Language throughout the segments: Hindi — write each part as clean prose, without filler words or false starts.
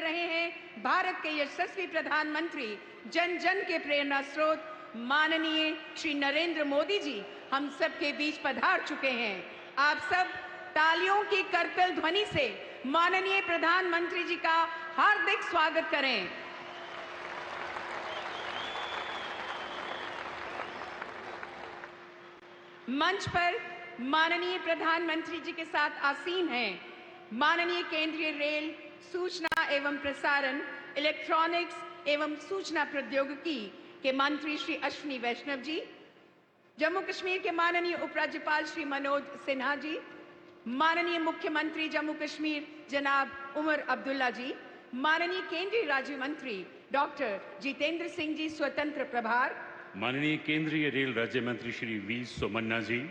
रहे हैं भारत के यशस्वी प्रधानमंत्री, जन जन के प्रेरणा स्रोत माननीय श्री नरेंद्र मोदी जी हम सबके बीच पधार चुके हैं। आप सब तालियों की करतल ध्वनि से माननीय प्रधानमंत्री जी का हार्दिक स्वागत करें। मंच पर माननीय प्रधानमंत्री जी के साथ आसीन हैं माननीय केंद्रीय रेल, सूचना एवं प्रसारण, इलेक्ट्रॉनिक्स एवं सूचना प्रौद्योगिकी के मंत्री श्री अश्विनी वैष्णव जी, जम्मू कश्मीर के माननीय उपराज्यपाल श्री मनोज सिन्हा जी, माननीय मुख्यमंत्री जम्मू कश्मीर जनाब उमर अब्दुल्ला जी, माननीय केंद्रीय राज्य मंत्री डॉक्टर जितेंद्र सिंह जी स्वतंत्र प्रभार, माननीय केंद्रीय रेल राज्य मंत्री श्री वी सोमन्ना जी,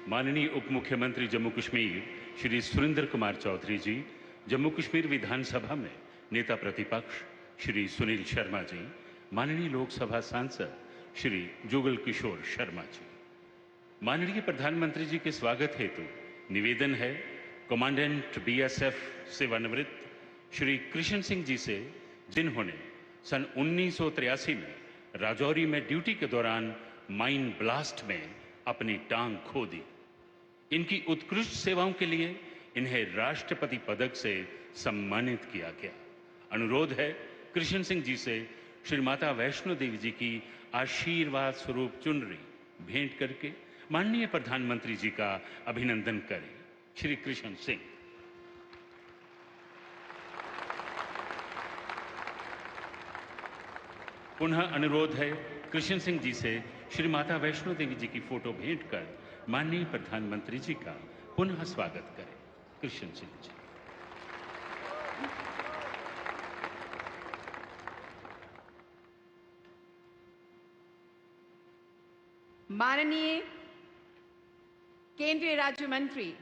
माननीय उप मुख्यमंत्री जम्मू कश्मीर श्री सुरेंद्र कुमार चौधरी जी, जम्मू कश्मीर विधानसभा में नेता प्रतिपक्ष श्री सुनील शर्मा जी, माननीय लोकसभा सांसद श्री जुगल किशोर शर्मा जी। माननीय प्रधानमंत्री जी के स्वागत हेतु निवेदन है कमांडेंट बीएसएफ सेवानिवृत्त श्री कृष्ण सिंह जी से, जिन्होंने सन 1983 में राजौरी में ड्यूटी के दौरान माइन ब्लास्ट में अपनी टांग खो दी। इनकी उत्कृष्ट सेवाओं के लिए इन्हें राष्ट्रपति पदक से सम्मानित किया गया। अनुरोध है कृष्ण सिंह जी से श्री माता वैष्णो देवी जी की आशीर्वाद स्वरूप चुनरी भेंट करके माननीय प्रधानमंत्री जी का अभिनंदन करें। श्री कृष्ण सिंह। पुनः अनुरोध है कृष्ण सिंह जी से श्री माता वैष्णो देवी जी की फोटो भेंट कर माननीय प्रधानमंत्री जी का पुनः स्वागत करें। कृष्ण सिंह जी। माननीय केंद्रीय राज्य मंत्री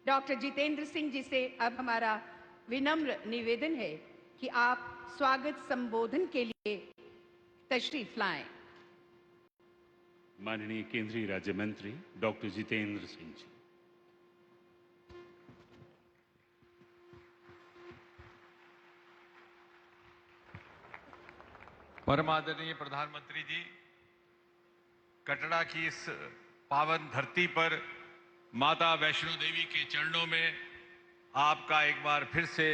डॉक्टर जितेंद्र सिंह जी से अब हमारा विनम्र निवेदन है कि आप स्वागत संबोधन के लिए तशरीफ लाएं। माननीय केंद्रीय राज्य मंत्री डॉक्टर जितेंद्र सिंह जी। परम आदरणीय प्रधानमंत्री जी, कटरा की इस पावन धरती पर माता वैष्णो देवी के चरणों में आपका एक बार फिर से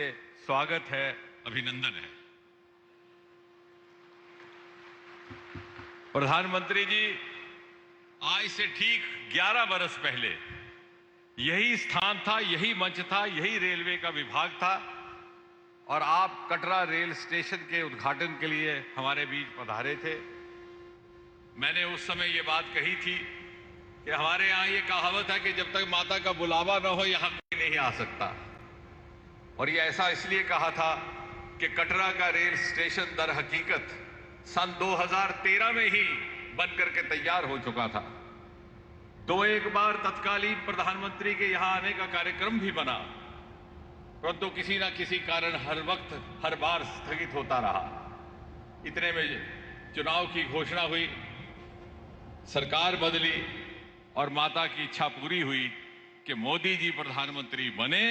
स्वागत है, अभिनंदन है। प्रधानमंत्री जी, आज से ठीक 11 बरस पहले यही स्थान था, यही मंच था, यही रेलवे का विभाग था और आप कटरा रेल स्टेशन के उद्घाटन के लिए हमारे बीच पधारे थे। मैंने उस समय ये बात कही थी कि हमारे यहाँ ये कहावत है कि जब तक माता का बुलावा न हो यहाँ कोई नहीं आ सकता, और ये ऐसा इसलिए कहा था कि कटरा का रेल स्टेशन दर हकीकत सन 2013 में ही बनकर के तैयार हो चुका था। एक बार तत्कालीन प्रधानमंत्री के यहाँ आने का कार्यक्रम भी बना, परंतु किसी ना किसी कारण हर वक्त हर बार स्थगित होता रहा। इतने में चुनाव की घोषणा हुई, सरकार बदली और माता की इच्छा पूरी हुई कि मोदी जी प्रधानमंत्री बने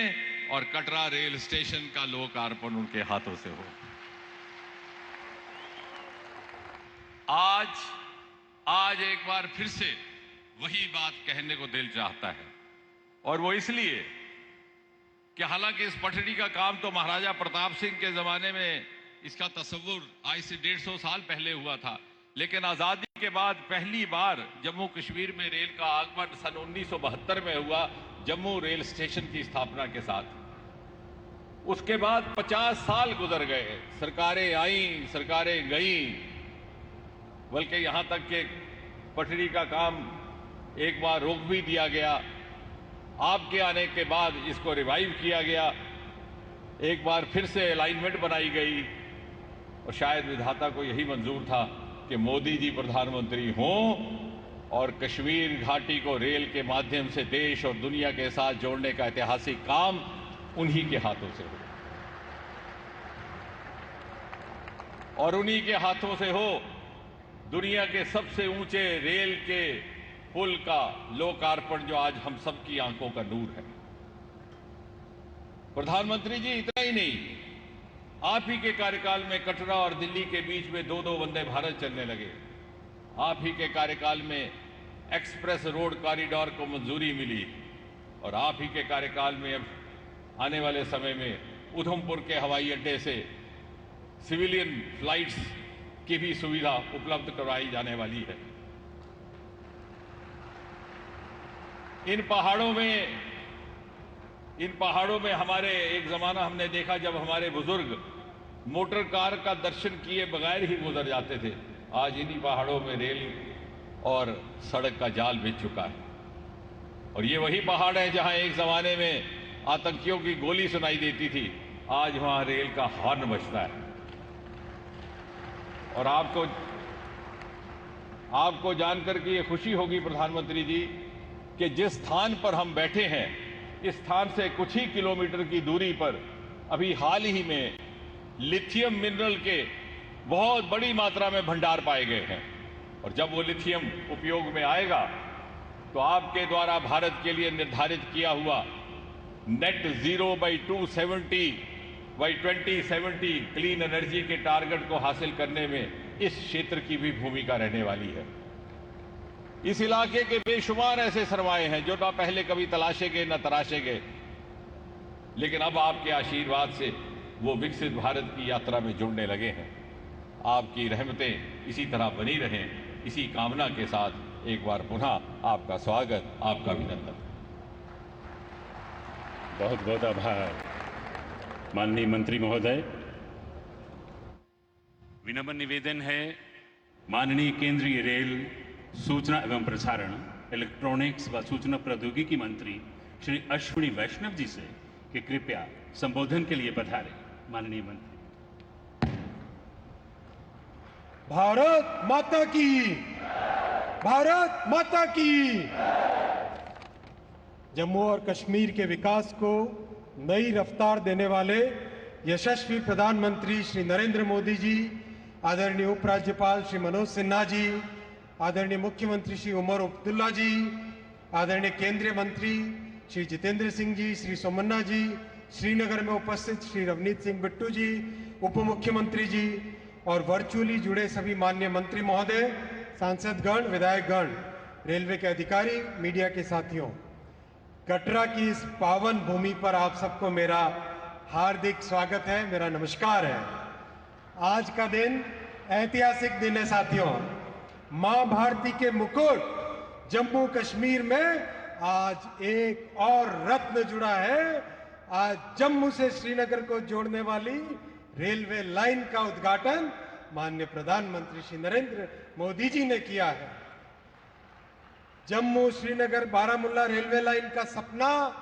और कटरा रेल स्टेशन का लोकार्पण उनके हाथों से हो। आज एक बार फिर से वही बात कहने को दिल चाहता है, और वो इसलिए कि हालांकि इस पटरी का काम तो महाराजा प्रताप सिंह के जमाने में इसका तस्वुर आज से 150 साल पहले हुआ था, लेकिन आजादी के बाद पहली बार जम्मू कश्मीर में रेल का आगमन सन 1972 में हुआ, जम्मू रेल स्टेशन की स्थापना के साथ। उसके बाद 50 साल गुजर गए, सरकारें आईं, सरकारें गईं, बल्कि यहां तक कि पटरी का काम एक बार रोक भी दिया गया। आपके आने के बाद इसको रिवाइव किया गया, एक बार फिर से अलाइनमेंट बनाई गई, और शायद विधाता को यही मंजूर था कि मोदी जी प्रधानमंत्री हों और कश्मीर घाटी को रेल के माध्यम से देश और दुनिया के साथ जोड़ने का ऐतिहासिक काम उन्हीं के हाथों से हो, और उन्हीं के हाथों से हो दुनिया के सबसे ऊंचे रेल के पुल का लोकार्पण, जो आज हम सबकी आंखों का नूर है। प्रधानमंत्री जी, इतना ही नहीं, आप ही के कार्यकाल में कटरा और दिल्ली के बीच में 2-2 वंदे भारत चलने लगे। आप ही के कार्यकाल में एक्सप्रेस रोड कॉरिडोर को मंजूरी मिली और आप ही के कार्यकाल में अब आने वाले समय में उधमपुर के हवाई अड्डे से सिविलियन फ्लाइट्स की भी सुविधा उपलब्ध करवाई जाने वाली है। इन पहाड़ों में हमारे एक जमाना हमने देखा जब हमारे बुजुर्ग मोटर कार का दर्शन किए बगैर ही गुजर जाते थे। आज इन्हीं पहाड़ों में रेल और सड़क का जाल बिछ चुका है। और ये वही पहाड़ है जहां एक जमाने में आतंकियों की गोली सुनाई देती थी, आज वहां रेल का हॉर्न बजता है। और आपको जानकर के ये खुशी होगी प्रधानमंत्री जी कि जिस स्थान पर हम बैठे हैं, इस स्थान से कुछ ही किलोमीटर की दूरी पर अभी हाल ही में लिथियम मिनरल के बहुत बड़ी मात्रा में भंडार पाए गए हैं। और जब वो लिथियम उपयोग में आएगा तो आपके द्वारा भारत के लिए निर्धारित किया हुआ net zero by 2070 clean energy के टारगेट को हासिल करने में इस क्षेत्र की भी भूमिका रहने वाली है। इस इलाके के बेशुमार ऐसे सरमाए हैं जो ना पहले कभी तलाशे गए, ना तराशे गए, लेकिन अब आपके आशीर्वाद से वो विकसित भारत की यात्रा में जुड़ने लगे हैं। आपकी रहमतें इसी तरह बनी रहें, इसी कामना के साथ एक बार पुनः आपका स्वागत, आपका अभिनंदन। बहुत बहुत आभार माननीय मंत्री महोदय। विनम्र निवेदन है माननीय केंद्रीय रेल, सूचना एवं प्रसारण, इलेक्ट्रॉनिक्स व सूचना प्रौद्योगिकी मंत्री श्री अश्विनी वैष्णव जी से कि कृपया संबोधन के लिए पधारें। माननीय मंत्री। भारत माता की, भारत माता की। जम्मू और कश्मीर के विकास को नई रफ्तार देने वाले यशस्वी प्रधानमंत्री श्री नरेंद्र मोदी जी, आदरणीय उपराज्यपाल श्री मनोज सिन्हा जी, आदरणीय मुख्यमंत्री श्री उमर अब्दुल्ला जी, आदरणीय केंद्रीय मंत्री श्री जितेंद्र सिंह जी, श्री सोमन्ना जी, श्रीनगर में उपस्थित श्री रवनीत सिंह बिट्टू जी, उप मुख्यमंत्री जी और वर्चुअली जुड़े सभी माननीय मंत्री महोदय, सांसदगण, विधायकगण, रेलवे के अधिकारी, मीडिया के साथियों, कटरा की इस पावन भूमि पर आप सबको मेरा हार्दिक स्वागत है, मेरा नमस्कार है। आज का दिन ऐतिहासिक दिन है साथियों। मां भारती के मुकुट जम्मू कश्मीर में आज एक और रत्न जुड़ा है। आज जम्मू से श्रीनगर को जोड़ने वाली रेलवे लाइन का उद्घाटन माननीय प्रधानमंत्री श्री नरेंद्र मोदी जी ने किया है। जम्मू श्रीनगर बारामूला रेलवे लाइन का सपना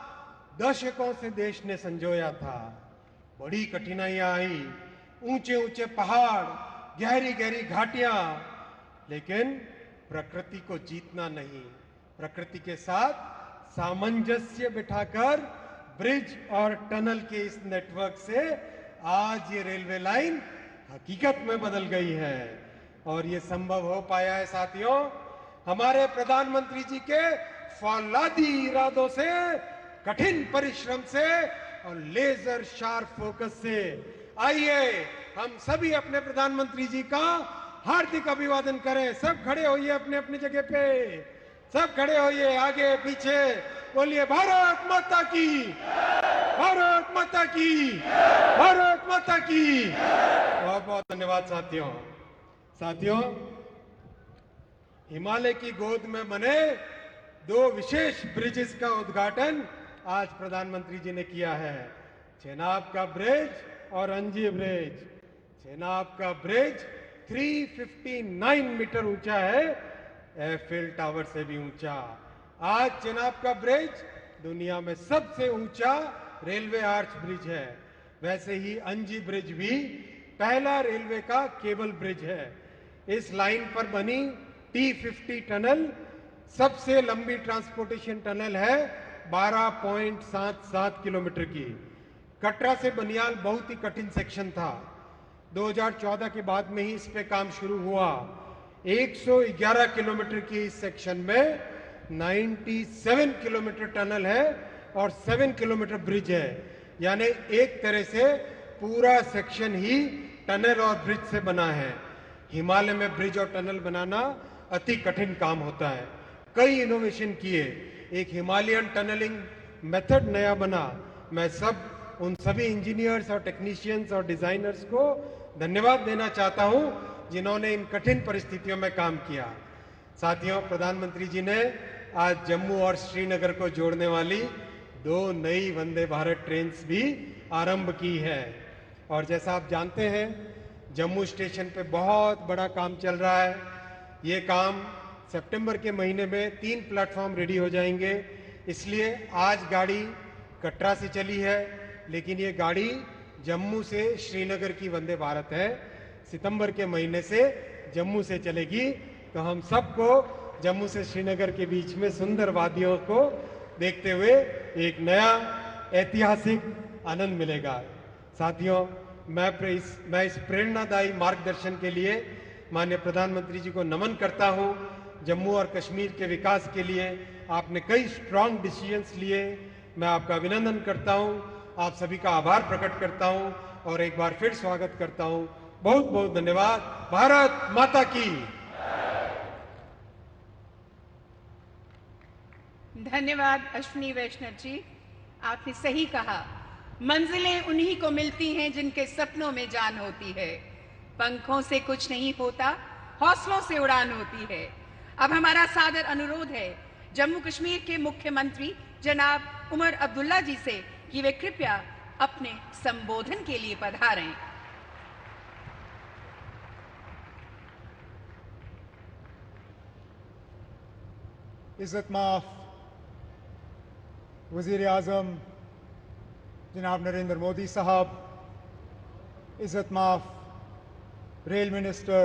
दशकों से देश ने संजोया था। बड़ी कठिनाइयां आई, ऊंचे ऊंचे पहाड़, गहरी गहरी घाटियां, लेकिन प्रकृति को जीतना नहीं, प्रकृति के साथ सामंजस्य बिठाकर ब्रिज और टनल के इस नेटवर्क से आज ये रेलवे लाइन हकीकत में बदल गई है। और ये संभव हो पाया है साथियों हमारे प्रधानमंत्री जी के फौलादी इरादों से, कठिन परिश्रम से और लेजर शार्प फोकस से। आइए हम सभी अपने प्रधानमंत्री जी का हार्दिक अभिवादन करें। सब खड़े होइए अपने अपनी जगह पे, सब खड़े होइए, आगे पीछे बोलिए भारत माता की, भारत माता की, भारत माता की। बहुत बहुत धन्यवाद साथियों। साथियों, हिमालय की गोद में बने दो विशेष ब्रिजेस का उद्घाटन आज प्रधानमंत्री जी ने किया है। चेनाब का ब्रिज और अंजी ब्रिज। चेनाब का ब्रिज 359 मीटर ऊंचा है, एफिल टावर से भी ऊंचा। आज चेनाब का ब्रिज दुनिया में सबसे ऊंचा रेलवे आर्च ब्रिज है। वैसे ही अंजी ब्रिज भी पहला रेलवे का केबल ब्रिज है। इस लाइन पर बनी T50 टनल सबसे लंबी ट्रांसपोर्टेशन टनल है, 12.77 किलोमीटर की। कटरा से बनियाल बहुत ही कठिन सेक्शन था। 2014 के बाद में ही इस पे काम शुरू हुआ। 111 किलोमीटर की इस सेक्शन में 97 किलोमीटर टनल है और 7 किलोमीटर ब्रिज है। यानी एक तरह से पूरा सेक्शन ही टनल और ब्रिज से बना है। हिमालय में ब्रिज और टनल बनाना अति कठिन काम होता है। कई इनोवेशन किए, एक हिमालयन टनलिंग मेथड नया बना। मैं उन सभी इंजीनियर्स और टेक्नीशियंस और डिजाइनर्स को धन्यवाद देना चाहता हूं जिन्होंने इन कठिन परिस्थितियों में काम किया। साथियों, प्रधानमंत्री जी ने आज जम्मू और श्रीनगर को जोड़ने वाली 2 नई वंदे भारत ट्रेन्स भी आरंभ की है। और जैसा आप जानते हैं, जम्मू स्टेशन पे बहुत बड़ा काम चल रहा है। ये काम सितंबर के महीने में 3 प्लेटफॉर्म रेडी हो जाएंगे। इसलिए आज गाड़ी कटरा से चली है, लेकिन ये गाड़ी जम्मू से श्रीनगर की वंदे भारत है। सितंबर के महीने से जम्मू से चलेगी, तो हम सबको जम्मू से श्रीनगर के बीच में सुंदर वादियों को देखते हुए एक नया ऐतिहासिक आनंद मिलेगा। साथियों, मैं इस प्रेरणादायी मार्गदर्शन के लिए माननीय प्रधानमंत्री जी को नमन करता हूं। जम्मू और कश्मीर के विकास के लिए आपने कई स्ट्रांग डिसीजंस लिए। मैं आपका अभिनंदन करता हूं, आप सभी का आभार प्रकट करता हूं और एक बार फिर स्वागत करता हूं। बहुत बहुत धन्यवाद। भारत माता की। धन्यवाद अश्विनी वैष्णव जी, आपने सही कहा। मंजिलें उन्हीं को मिलती हैं जिनके सपनों में जान होती है। पंखों से कुछ नहीं होता, हौसलों से उड़ान होती है। अब हमारा सादर अनुरोध है जम्मू कश्मीर के मुख्यमंत्री जनाब उमर अब्दुल्ला जी से कि वे कृपया अपने संबोधन के लिए पधारें। इज़्ज़त माफ वज़ीर आज़म जनाब नरेंद्र मोदी साहब, इज़्ज़त माफ रेल मिनिस्टर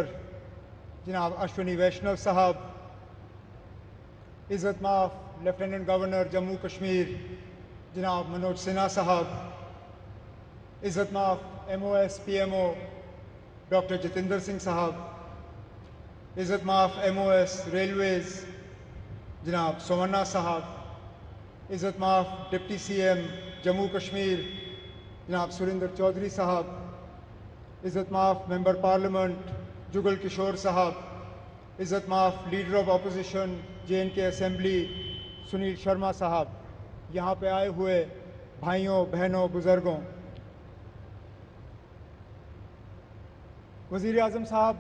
जनाब अश्विनी वैष्णव साहब, इज़्ज़त माफ लेफ्टिनेंट गवर्नर जम्मू कश्मीर जनाब मनोज सिन्हा साहब, इज़्ज़त माफ MOS PMO doctor Jitendra Singh साहब, इज़्ज़त माफ MOS रेलवेज़ जनाब सोमन्ना साहब, इज़्ज़त माफ डिप्टी CM जम्मू कश्मीर जनाब सुरेंद्र चौधरी साहब, इज़्ज़त माफ मेंबर पार्लियामेंट जुगल किशोर साहब, इज़्ज़त माफ leader of opposition J&K assembly Sunil Sharma साहब, यहाँ पे आए हुए भाइयों बहनों बुज़ुर्गों, वज़ीर आज़म साहब,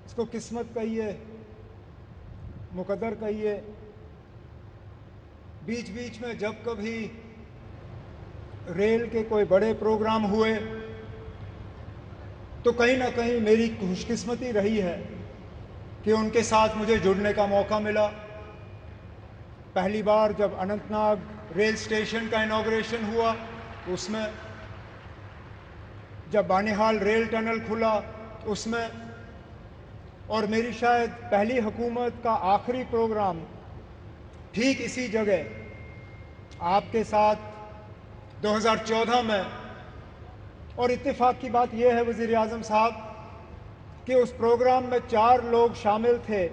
इसको किस्मत कहिए, मुकद्दर कहिए, बीच बीच में जब कभी रेल के कोई बड़े प्रोग्राम हुए तो कहीं ना कहीं मेरी खुशकिस्मती रही है कि उनके साथ मुझे जुड़ने का मौका मिला। पहली बार जब अनंतनाग रेल स्टेशन का इनॉग्रेशन हुआ उसमें, जब बानिहाल रेल टनल खुला उसमें, और मेरी शायद पहली हुकूमत का आखिरी प्रोग्राम ठीक इसी जगह आपके साथ 2014 में। और इत्तेफाक की बात यह है वज़ीर आज़म साहब कि उस प्रोग्राम में 4 लोग शामिल थे,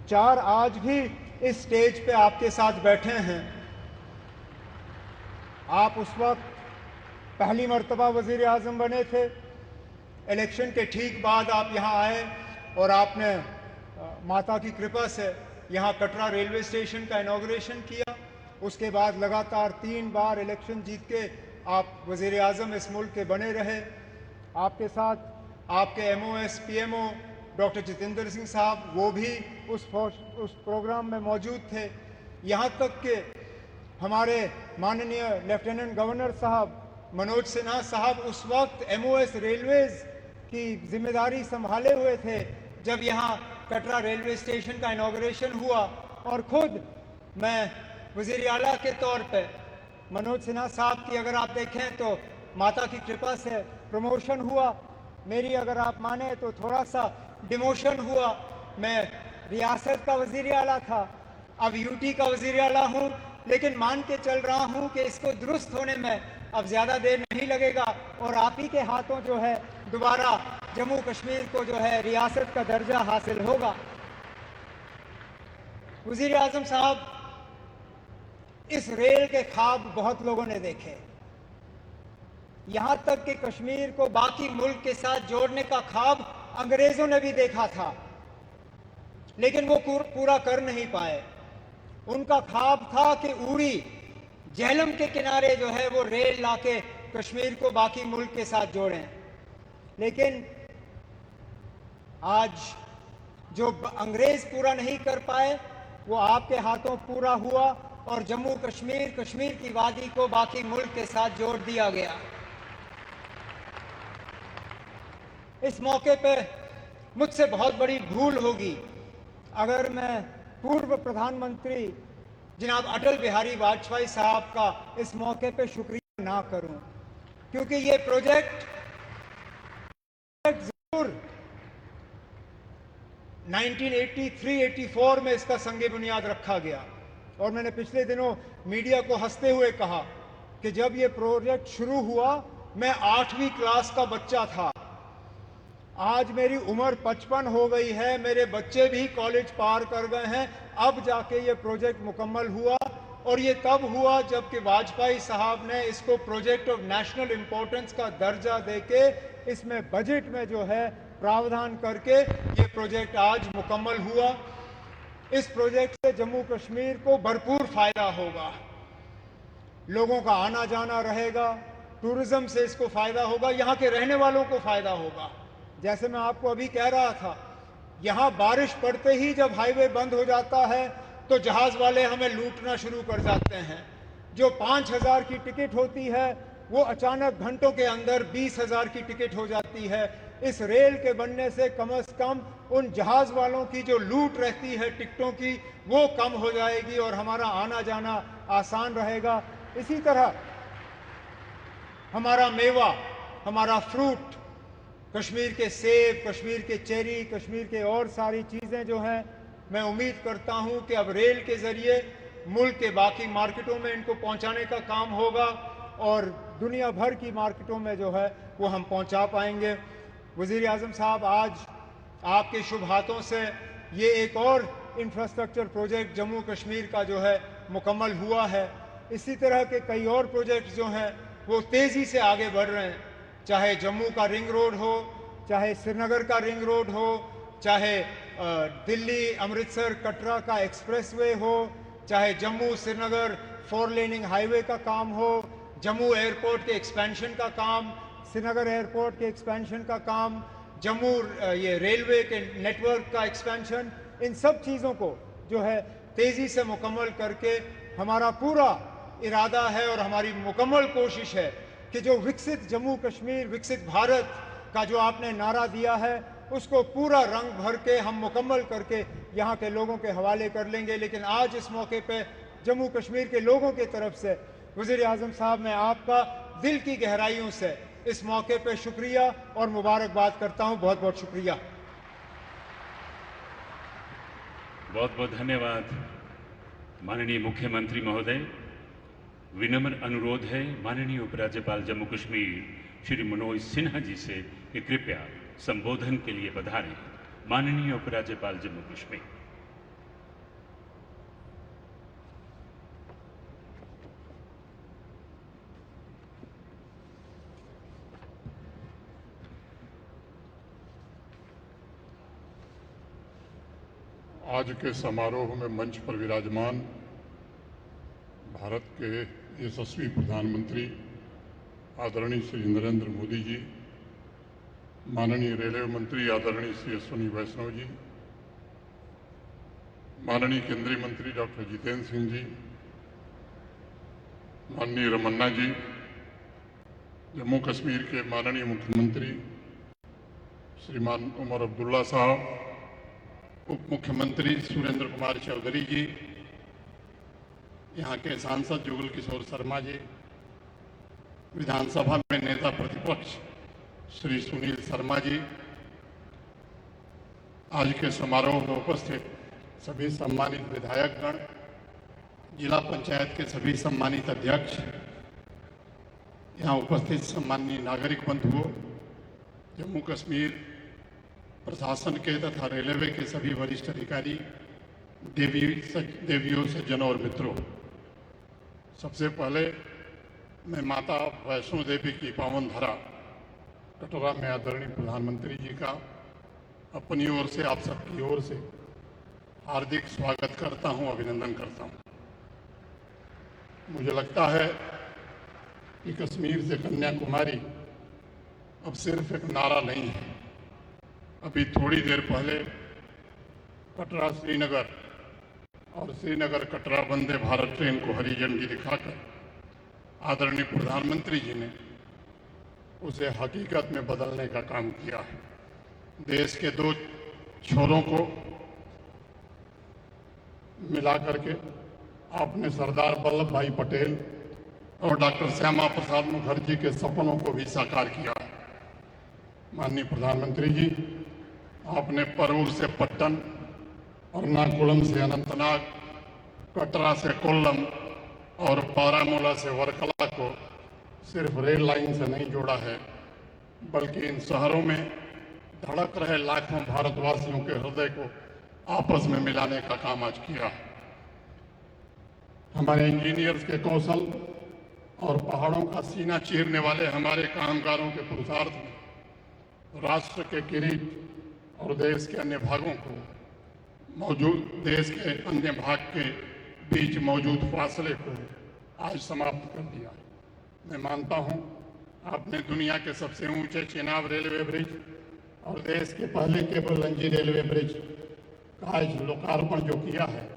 4 आज भी इस स्टेज पे आपके साथ बैठे हैं। आप उस वक्त पहली मर्तबा वज़ीर आज़म बने थे, इलेक्शन के ठीक बाद आप यहाँ आए और आपने माता की कृपा से यहाँ कटरा रेलवे स्टेशन का इनॉग्रेशन किया। उसके बाद लगातार 3 बार इलेक्शन जीत के आप वज़ीर आज़म इस मुल्क के बने रहे। आपके साथ आपके MOS PMO doctor Jitendra Singh साहब, वो भी उस प्रोग्राम में मौजूद थे। यहाँ तक कि हमारे माननीय लेफ्टिनेंट गवर्नर साहब मनोज सिन्हा साहब उस वक्त MOS रेलवेज़ की जिम्मेदारी संभाले हुए थे जब यहाँ कटरा रेलवे स्टेशन का इनॉग्रेशन हुआ। और ख़ुद मैं वज़ीर आला के तौर पे मनोज सिन्हा साहब की अगर आप देखें तो माता की कृपा से प्रमोशन हुआ, मेरी अगर आप माने तो थोड़ा सा डिमोशन हुआ। मैं रियासत का वज़ीर आला था, अब UT का वज़ीर आला हूँ, लेकिन मान के चल रहा हूँ कि इसको दुरुस्त होने में अब ज़्यादा देर नहीं लगेगा और आप ही के हाथों जो है दोबारा जम्मू कश्मीर को जो है रियासत का दर्जा हासिल होगा। वज़ीर आज़म साहब, इस रेल के ख्वाब बहुत लोगों ने देखे। यहां तक कि कश्मीर को बाकी मुल्क के साथ जोड़ने का ख्वाब अंग्रेजों ने भी देखा था, लेकिन वो पूरा कर नहीं पाए। उनका ख्वाब था कि उड़ी झेलम के किनारे जो है वो रेल लाके कश्मीर को बाकी मुल्क के साथ जोड़ें, लेकिन आज जो अंग्रेज पूरा नहीं कर पाए वो आपके हाथों पूरा हुआ और जम्मू कश्मीर, कश्मीर की वादी को बाकी मुल्क के साथ जोड़ दिया गया। इस मौके पे मुझसे बहुत बड़ी भूल होगी अगर मैं पूर्व प्रधानमंत्री जनाब अटल बिहारी वाजपेयी साहब का इस मौके पे शुक्रिया ना करूं, क्योंकि ये प्रोजेक्ट जरूर 1983-84 में इसका संगे बुनियाद रखा गया। और मैंने पिछले दिनों मीडिया को हंसते हुए कहा कि जब ये प्रोजेक्ट शुरू हुआ मैं 8वीं क्लास का बच्चा था। आज मेरी उम्र 55 हो गई है, मेरे बच्चे भी कॉलेज पार कर गए हैं। अब जाके ये प्रोजेक्ट मुकम्मल हुआ, और ये तब हुआ जबकि वाजपेयी साहब ने इसको प्रोजेक्ट ऑफ नेशनल इंपॉर्टेंस का दर्जा देके इसमें बजट में जो है प्रावधान करके ये प्रोजेक्ट आज मुकम्मल हुआ। इस प्रोजेक्ट से जम्मू कश्मीर को भरपूर फायदा होगा, लोगों का आना जाना रहेगा, टूरिज्म से इसको फायदा होगा, यहाँ के रहने वालों को फायदा होगा। जैसे मैं आपको अभी कह रहा था, यहाँ बारिश पड़ते ही जब हाईवे बंद हो जाता है तो जहाज वाले हमें लूटना शुरू कर जाते हैं। जो 5,000 की टिकट होती है वो अचानक घंटों के अंदर 20,000 की टिकट हो जाती है। इस रेल के बनने से कम उन जहाज वालों की जो लूट रहती है टिकटों की वो कम हो जाएगी और हमारा आना जाना आसान रहेगा। इसी तरह हमारा मेवा, हमारा फ्रूट, कश्मीर के सेब, कश्मीर के चेरी, कश्मीर के और सारी चीज़ें जो हैं, मैं उम्मीद करता हूं कि अब रेल के ज़रिए मुल्क के बाकी मार्केटों में इनको पहुंचाने का काम होगा और दुनिया भर की मार्केटों में जो है वो हम पहुंचा पाएंगे। वज़ीर आज़म साहब, आज आपके शुभ हाथों से ये एक और इंफ्रास्ट्रक्चर प्रोजेक्ट जम्मू कश्मीर का जो है मुकम्मल हुआ है। इसी तरह के कई और प्रोजेक्ट जो हैं वो तेज़ी से आगे बढ़ रहे हैं, चाहे जम्मू का रिंग रोड हो, चाहे श्रीनगर का रिंग रोड हो, चाहे दिल्ली अमृतसर कटरा का एक्सप्रेसवे हो, चाहे जम्मू श्रीनगर 4 लेनिंग हाईवे का काम हो, जम्मू एयरपोर्ट के एक्सपेंशन का काम, श्रीनगर एयरपोर्ट के एक्सपेंशन का काम, जम्मू ये रेलवे के नेटवर्क का एक्सपेंशन, इन सब चीज़ों को जो है तेज़ी से मुकम्मल करके हमारा पूरा इरादा है और हमारी मुकम्मल कोशिश है कि जो विकसित जम्मू कश्मीर, विकसित भारत का जो आपने नारा दिया है उसको पूरा रंग भर के हम मुकम्मल करके यहाँ के लोगों के हवाले कर लेंगे। लेकिन आज इस मौके पे जम्मू कश्मीर के लोगों की तरफ से वज़ीर आज़म साहब, मैं आपका दिल की गहराइयों से इस मौके पे शुक्रिया और मुबारकबाद करता हूँ। बहुत बहुत शुक्रिया। बहुत बहुत धन्यवाद माननीय मुख्यमंत्री महोदय। विनम्र अनुरोध है माननीय उपराज्यपाल जम्मू कश्मीर श्री मनोज सिन्हा जी से कि कृपया संबोधन के लिए पधारें। माननीय उपराज्यपाल जम्मू कश्मीर। आज के समारोह में मंच पर विराजमान भारत के यशस्वी प्रधानमंत्री आदरणीय श्री नरेंद्र मोदी जी, माननीय रेलवे मंत्री आदरणीय श्री अश्विनी वैष्णव जी, माननीय केंद्रीय मंत्री डॉक्टर जितेंद्र सिंह जी, माननीय रमन्ना जी, जम्मू कश्मीर के माननीय मुख्यमंत्री श्रीमान उमर अब्दुल्ला साहब, उप मुख्यमंत्री सुरेंद्र कुमार चौधरी जी, यहाँ के सांसद जुगल किशोर शर्मा जी, विधानसभा में नेता प्रतिपक्ष श्री सुनील शर्मा जी, आज के समारोह में उपस्थित सभी सम्मानित विधायकगण, जिला पंचायत के सभी सम्मानित अध्यक्ष, यहाँ उपस्थित सम्माननीय नागरिक बंधुओं, जम्मू कश्मीर प्रशासन के तथा रेलवे के सभी वरिष्ठ अधिकारी, देवियों, सज्जनों और मित्रों, सबसे पहले मैं माता वैष्णो देवी की पावन धरा कटरा में आदरणीय प्रधानमंत्री जी का अपनी ओर से, आप सबकी ओर से हार्दिक स्वागत करता हूं, अभिनंदन करता हूं। मुझे लगता है कि कश्मीर से कन्याकुमारी अब सिर्फ एक नारा नहीं है। अभी थोड़ी देर पहले कटरा श्रीनगर और श्रीनगर कटरा वंदे भारत ट्रेन को हरी झंडी दिखाकर आदरणीय प्रधानमंत्री जी ने उसे हकीकत में बदलने का काम किया है। देश के दो छोरों को मिला करके आपने सरदार वल्लभ भाई पटेल और डॉक्टर श्यामा प्रसाद मुखर्जी के सपनों को भी साकार किया है। माननीय प्रधानमंत्री जी, आपने परवूर से पट्टन, एर्नाकुलम से अनंतनाग, कटरा से कोल्लम और बारामूला से वर्कला को सिर्फ रेल लाइन से नहीं जोड़ा है, बल्कि इन शहरों में धड़क रहे लाखों भारतवासियों के हृदय को आपस में मिलाने का काम आज किया है। हमारे इंजीनियर्स के कौशल और पहाड़ों का सीना चीरने वाले हमारे कामगारों के पुरुषार्थ में राष्ट्र के किरीट और देश के अन्य भागों को देश के अन्य भाग के बीच मौजूद फासले को आज समाप्त कर दिया है। मैं मानता हूं, आपने दुनिया के सबसे ऊंचे चेनाब रेलवे ब्रिज और देश के पहले केबल लंजी रेलवे ब्रिज का आज लोकार्पण जो किया है,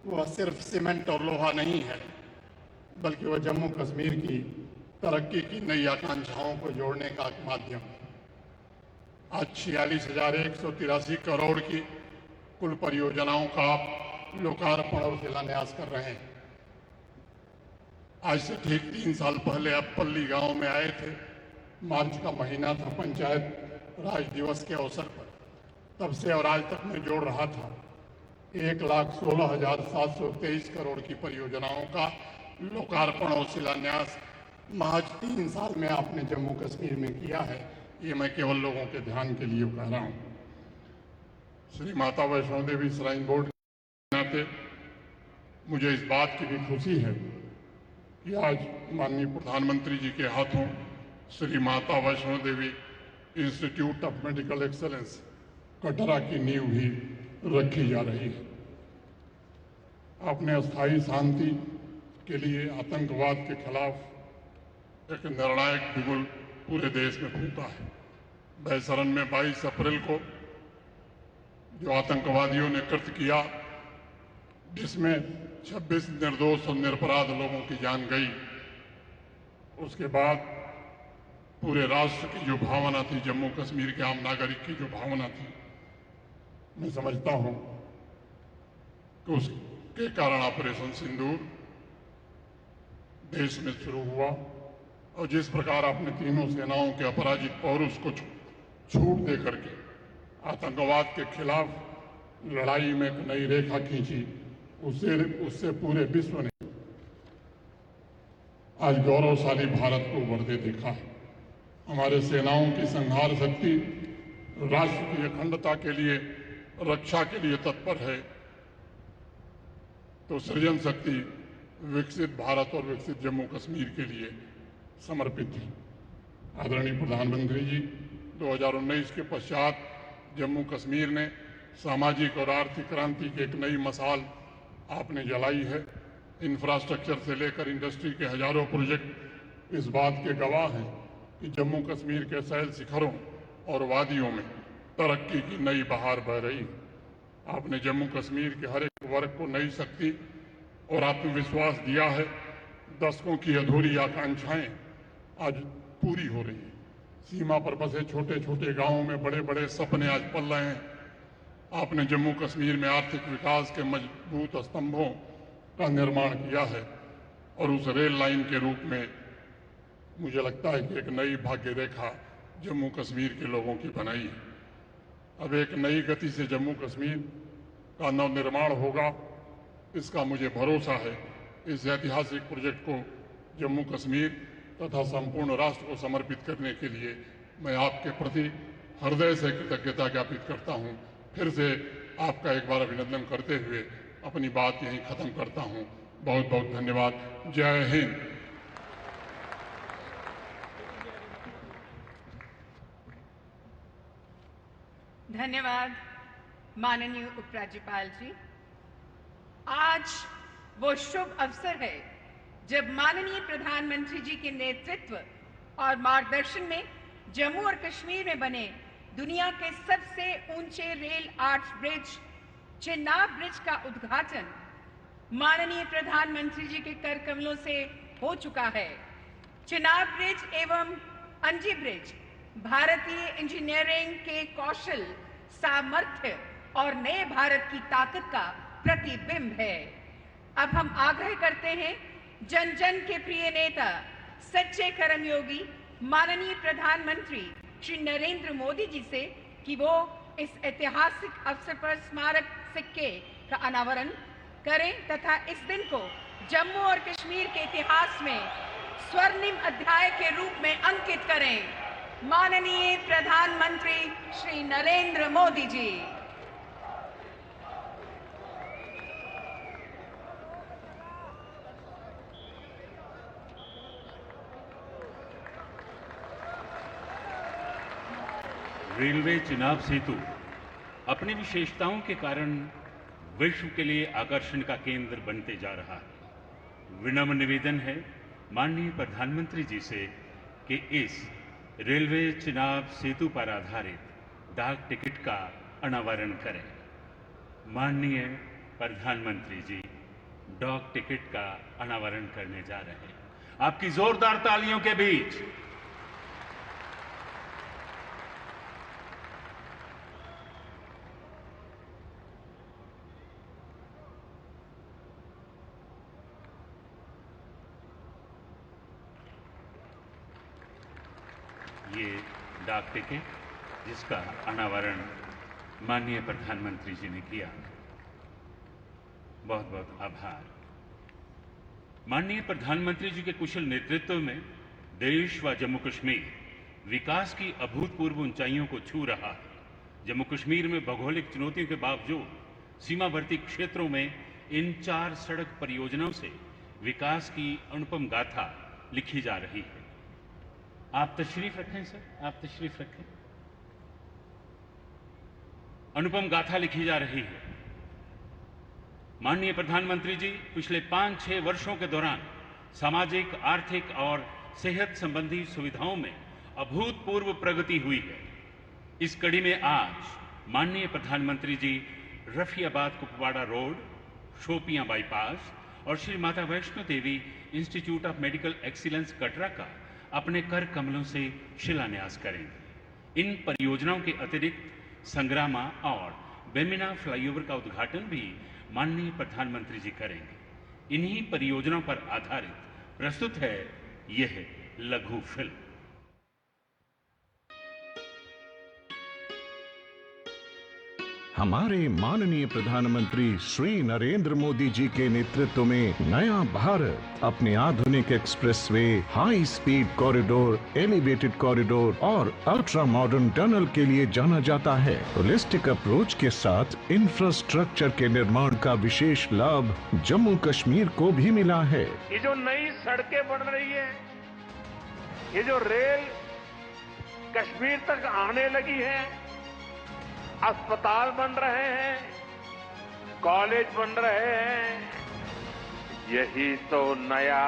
वह सिर्फ सीमेंट और लोहा नहीं है, बल्कि वह जम्मू कश्मीर की तरक्की की नई आकांक्षाओं को जोड़ने का एक माध्यम है। आज 46,183 करोड़ की कुल परियोजनाओं का आप लोकार्पण और शिलान्यास कर रहे हैं। आज से ठीक 3 साल पहले आप पल्ली गांव में आए थे। मार्च का महीना था, पंचायत राज दिवस के अवसर पर। तब से और आज तक मैं जोड़ रहा था 1,16,723 करोड़ की परियोजनाओं का लोकार्पण और शिलान्यास महज 3 साल में आपने जम्मू कश्मीर में किया है। ये मैं केवल लोगों के ध्यान के लिए कह रहा हूं। श्री माता वैष्णो देवी श्राइन बोर्ड के नाते मुझे इस बात की भी खुशी है कि आज माननीय प्रधानमंत्री जी के हाथों Shri Mata Vaishno Devi institute of medical excellence Katra की नींव भी रखी जा रही है। आपने अस्थायी शांति के लिए आतंकवाद के खिलाफ एक निर्णायक बिगुल पूरे देश में फूंका है। बैसरन में 22 अप्रैल को जो आतंकवादियों ने कृत्य किया, जिसमें 26 निर्दोष और निरपराध लोगों की जान गई, उसके बाद पूरे राष्ट्र की जो भावना थी, जम्मू कश्मीर के आम नागरिक की जो भावना थी, मैं समझता हूं कि उसके कारण ऑपरेशन सिंदूर देश में शुरू हुआ और जिस प्रकार आपने तीनों सेनाओं के अपराजित पौरुष को छूट दे करके आतंकवाद के खिलाफ लड़ाई में एक नई रेखा खींची, उससे पूरे विश्व ने आज गौरवशाली भारत को उभरते देखा है। हमारे सेनाओं की संहार शक्ति राष्ट्र की अखंडता के लिए, रक्षा के लिए तत्पर है, तो सृजन शक्ति विकसित भारत और विकसित जम्मू कश्मीर के लिए समर्पित है। आदरणीय प्रधानमंत्री जी, 2019 के पश्चात जम्मू कश्मीर ने सामाजिक और आर्थिक क्रांति की एक नई मशाल आपने जलाई है। इंफ्रास्ट्रक्चर से लेकर इंडस्ट्री के हजारों प्रोजेक्ट इस बात के गवाह हैं कि जम्मू कश्मीर के सैल शिखरों और वादियों में तरक्की की नई बहार बह रही है। आपने जम्मू कश्मीर के हर एक वर्ग को नई शक्ति और आत्मविश्वास दिया है। दशकों की अधूरी आकांक्षाएं आज पूरी हो रही हैं। सीमा पर बसे छोटे छोटे गांवों में बड़े बड़े सपने आज पल रहे हैं। आपने जम्मू कश्मीर में आर्थिक विकास के मजबूत स्तंभों का निर्माण किया है और उस रेल लाइन के रूप में मुझे लगता है कि एक नई भाग्य रेखा जम्मू कश्मीर के लोगों की बनाई है। अब एक नई गति से जम्मू कश्मीर का नवनिर्माण होगा, इसका मुझे भरोसा है। इस ऐतिहासिक प्रोजेक्ट को जम्मू कश्मीर तथा संपूर्ण राष्ट्र को समर्पित करने के लिए मैं आपके प्रति हृदय से कृतज्ञता ज्ञापित करता हूं। फिर से आपका एक बार अभिनंदन करते हुए अपनी बात यहीं खत्म करता हूं। बहुत बहुत धन्यवाद। जय हिंद। धन्यवाद माननीय उपराज्यपाल जी। आज वो शुभ अवसर है जब माननीय प्रधानमंत्री जी के नेतृत्व और मार्गदर्शन में जम्मू और कश्मीर में बने दुनिया के सबसे ऊंचे rail arch bridge Chenab bridge का उद्घाटन माननीय प्रधानमंत्री जी के कर कमलों से हो चुका है। चेनाब ब्रिज एवं अंजी ब्रिज भारतीय इंजीनियरिंग के कौशल, सामर्थ्य और नए भारत की ताकत का प्रतिबिंब है। अब हम आग्रह करते हैं जन जन के प्रिय नेता, सच्चे कर्मयोगी माननीय प्रधानमंत्री श्री नरेंद्र मोदी जी से कि वो इस ऐतिहासिक अवसर पर स्मारक सिक्के का अनावरण करें तथा इस दिन को जम्मू और कश्मीर के इतिहास में स्वर्णिम अध्याय के रूप में अंकित करें। माननीय प्रधानमंत्री श्री नरेंद्र मोदी जी। रेलवे चेनाब सेतु अपनी विशेषताओं के कारण विश्व के लिए आकर्षण का केंद्र बनते जा रहा है। विनम्र निवेदन है माननीय प्रधानमंत्री जी से कि इस रेलवे चेनाब सेतु पर आधारित डाक टिकट का अनावरण करें। माननीय प्रधानमंत्री जी डाक टिकट का अनावरण करने जा रहे हैं। आपकी जोरदार तालियों के बीच ये डाक टिकट जिसका अनावरण माननीय प्रधानमंत्री जी ने किया, बहुत बहुत आभार। माननीय प्रधानमंत्री जी के कुशल नेतृत्व में देश व जम्मू कश्मीर विकास की अभूतपूर्व ऊंचाइयों को छू रहा है। जम्मू कश्मीर में भौगोलिक चुनौतियों के बावजूद सीमावर्ती क्षेत्रों में इन 4 सड़क परियोजनाओं से विकास की अनुपम गाथा लिखी जा रही है। आप तशरीफ रखें सर, आप तशरीफ रखें। अनुपम गाथा लिखी जा रही है। माननीय प्रधानमंत्री जी पिछले 5-6 वर्षों के दौरान सामाजिक, आर्थिक और सेहत संबंधी सुविधाओं में अभूतपूर्व प्रगति हुई है। इस कड़ी में आज माननीय प्रधानमंत्री जी रफियाबाद कुपवाड़ा रोड, शोपियां बाईपास और Shri Mata Vaishno Devi institute of medical excellence Katra का अपने कर कमलों से शिलान्यास करेंगे। इन परियोजनाओं के अतिरिक्त संग्रामा और बेमिना फ्लाईओवर का उद्घाटन भी माननीय प्रधानमंत्री जी करेंगे। इन्हीं परियोजनाओं पर आधारित प्रस्तुत है यह लघु फिल्म। हमारे माननीय प्रधानमंत्री श्री नरेंद्र मोदी जी के नेतृत्व में नया भारत अपने आधुनिक expressway, high speed corridor, elevated corridor और अल्ट्रा मॉडर्न टनल के लिए जाना जाता है। होलिस्टिक अप्रोच के साथ इंफ्रास्ट्रक्चर के निर्माण का विशेष लाभ जम्मू कश्मीर को भी मिला है। ये जो नई सड़कें बन रही है, ये जो रेल कश्मीर तक आने लगी है, अस्पताल बन रहे हैं, कॉलेज बन रहे हैं, यही तो नया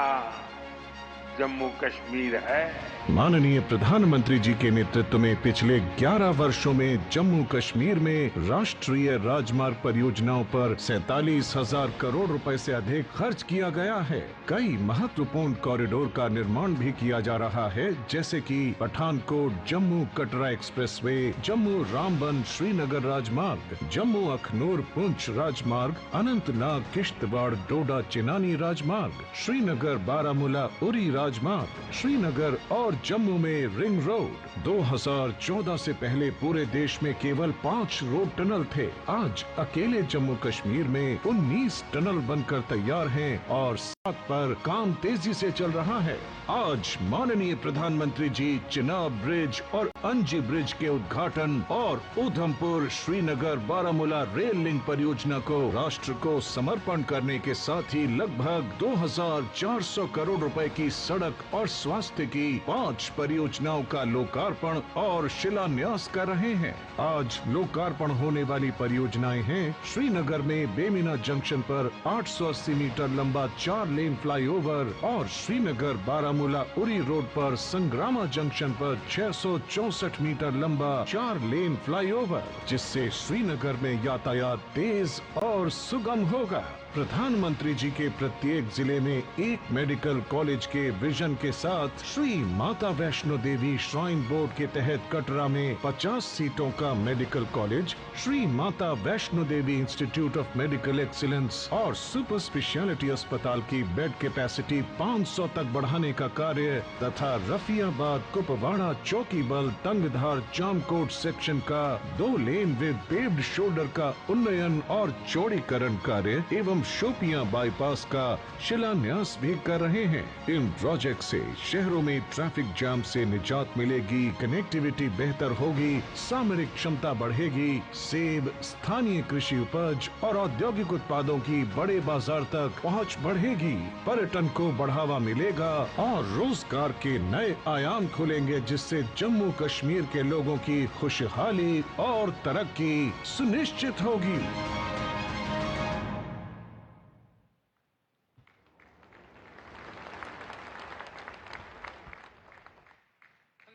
जम्मू कश्मीर है। माननीय प्रधानमंत्री जी के नेतृत्व में पिछले 11 वर्षों में जम्मू कश्मीर में राष्ट्रीय राजमार्ग परियोजनाओं पर 47,000 करोड़ रुपए से अधिक खर्च किया गया है। कई महत्वपूर्ण कॉरिडोर का निर्माण भी किया जा रहा है, जैसे कि पठानकोट जम्मू कटरा एक्सप्रेसवे, जम्मू रामबन श्रीनगर राजमार्ग, जम्मू अखनूर पुंछ राजमार्ग, अनंतनाग किश्तवाड़ डोडा चिनानी राजमार्ग, श्रीनगर बारामूला उरी राजमार्ग, श्रीनगर और और जम्मू में रिंग रोड। 2014 से पहले पूरे देश में केवल 5 रोड टनल थे। आज अकेले जम्मू कश्मीर में 19 टनल बनकर तैयार हैं और 7 पर काम तेजी से चल रहा है। आज माननीय प्रधानमंत्री जी चिनाब ब्रिज और अंजी ब्रिज के उद्घाटन और उधमपुर श्रीनगर बारामूला रेल लिंक परियोजना को राष्ट्र को समर्पण करने के साथ ही लगभग 2400 करोड़ रुपए की सड़क और स्वास्थ्य की 5 परियोजनाओं का लोकार्पण और शिलान्यास कर रहे हैं। आज लोकार्पण होने वाली परियोजनाएं हैं श्रीनगर में बेमिना जंक्शन पर 880 मीटर लंबा 4 लेन फ्लाईओवर और श्रीनगर बारामूला उरी रोड पर संग्रामा जंक्शन पर 664 मीटर लंबा 4 लेन फ्लाईओवर, जिससे श्रीनगर में यातायात तेज और सुगम होगा। प्रधानमंत्री जी के प्रत्येक जिले में एक मेडिकल कॉलेज के विजन के साथ श्री माता वैष्णो देवी श्राइन बोर्ड के तहत कटरा में 50 सीटों का medical college, Shri Mata Vaishno Devi institute of medical excellence और सुपर स्पेशलिटी अस्पताल की बेड कैपेसिटी 500 तक बढ़ाने का कार्य तथा रफियाबाद कुपवाड़ा चौकीबल तंगधार जामकोट सेक्शन का 2 लेन विद पेव्ड शोल्डर का उन्नयन और चौड़ीकरण कार्य एवं शोपियां बाईपास का शिलान्यास भी कर रहे हैं। इन प्रोजेक्ट से शहरों में ट्रैफिक जाम से निजात मिलेगी, कनेक्टिविटी बेहतर होगी, सामरिक क्षमता बढ़ेगी, सेब, स्थानीय कृषि उपज और औद्योगिक उत्पादों की बड़े बाजार तक पहुंच बढ़ेगी, पर्यटन को बढ़ावा मिलेगा और रोजगार के नए आयाम खुलेंगे, जिससे जम्मू कश्मीर के लोगों की खुशहाली और तरक्की सुनिश्चित होगी।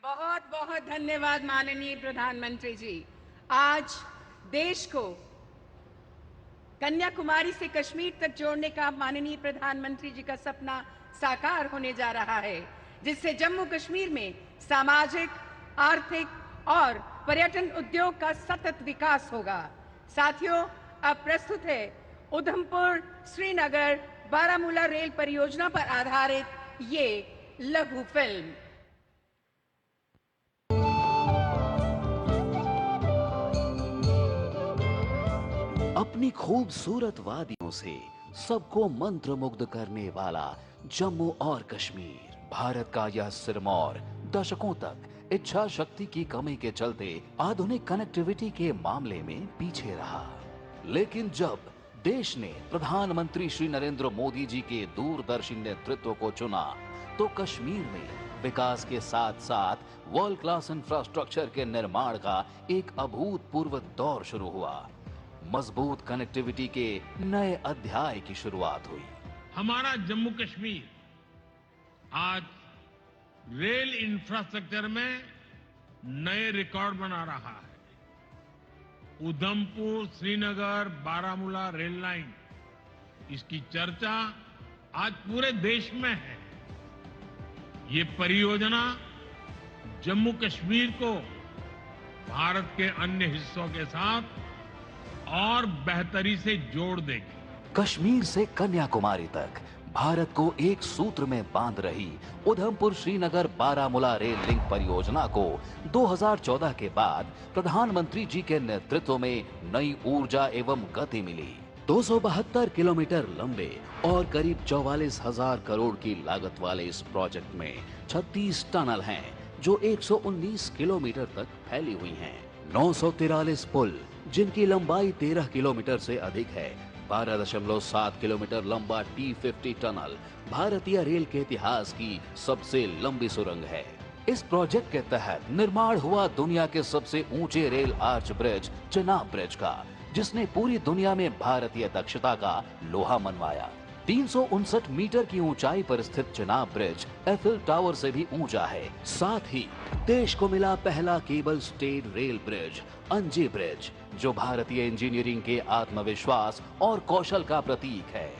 बहुत बहुत धन्यवाद माननीय प्रधानमंत्री जी। आज देश को कन्याकुमारी से कश्मीर तक जोड़ने का माननीय प्रधानमंत्री जी का सपना साकार होने जा रहा है, जिससे जम्मू कश्मीर में सामाजिक, आर्थिक और पर्यटन उद्योग का सतत विकास होगा। साथियों, अब प्रस्तुत है उधमपुर श्रीनगर बारामूला रेल परियोजना पर आधारित ये लघु फिल्म। अपनी खूबसूरत वादियों से सबको मंत्रमुग्ध करने वाला जम्मू और कश्मीर, भारत का यह सिरमौर दशकों तक इच्छा शक्ति की कमी के चलते आधुनिक कनेक्टिविटी के मामले में पीछे रहा। लेकिन जब देश ने प्रधानमंत्री श्री नरेंद्र मोदी जी के दूरदर्शी नेतृत्व को चुना, तो कश्मीर में विकास के साथ साथ वर्ल्ड क्लास इंफ्रास्ट्रक्चर के निर्माण का एक अभूतपूर्व दौर शुरू हुआ। मजबूत कनेक्टिविटी के नए अध्याय की शुरुआत हुई। हमारा जम्मू कश्मीर आज रेल इंफ्रास्ट्रक्चर में नए रिकॉर्ड बना रहा है। उधमपुर श्रीनगर बारामूला रेल लाइन, इसकी चर्चा आज पूरे देश में है। ये परियोजना जम्मू कश्मीर को भारत के अन्य हिस्सों के साथ और बेहतरी से जोड़ देगी। कश्मीर से कन्याकुमारी तक भारत को एक सूत्र में बांध रही उधमपुर श्रीनगर बारामूला रेल लिंक परियोजना को 2014 के बाद प्रधानमंत्री जी के नेतृत्व में नई ऊर्जा एवं गति मिली। 272 किलोमीटर लंबे और करीब 44,000 करोड़ की लागत वाले इस प्रोजेक्ट में 36 टनल हैं, जो 119 किलोमीटर तक फैली हुई हैं। 943 पुल, जिनकी लंबाई 13 किलोमीटर से अधिक है। 12.7 किलोमीटर लंबा T50 टनल भारतीय रेल के इतिहास की सबसे लंबी सुरंग है। इस प्रोजेक्ट के तहत निर्माण हुआ दुनिया के सबसे ऊंचे rail arch bridge Chenab bridge का, जिसने पूरी दुनिया में भारतीय दक्षता का लोहा मनवाया। 359 मीटर की ऊंचाई पर स्थित चिनाब ब्रिज एफिल टावर से भी ऊंचा है। साथ ही देश को मिला पहला केबल स्टेड रेल ब्रिज अंजी ब्रिज, जो भारतीय इंजीनियरिंग के आत्मविश्वास और कौशल का प्रतीक है।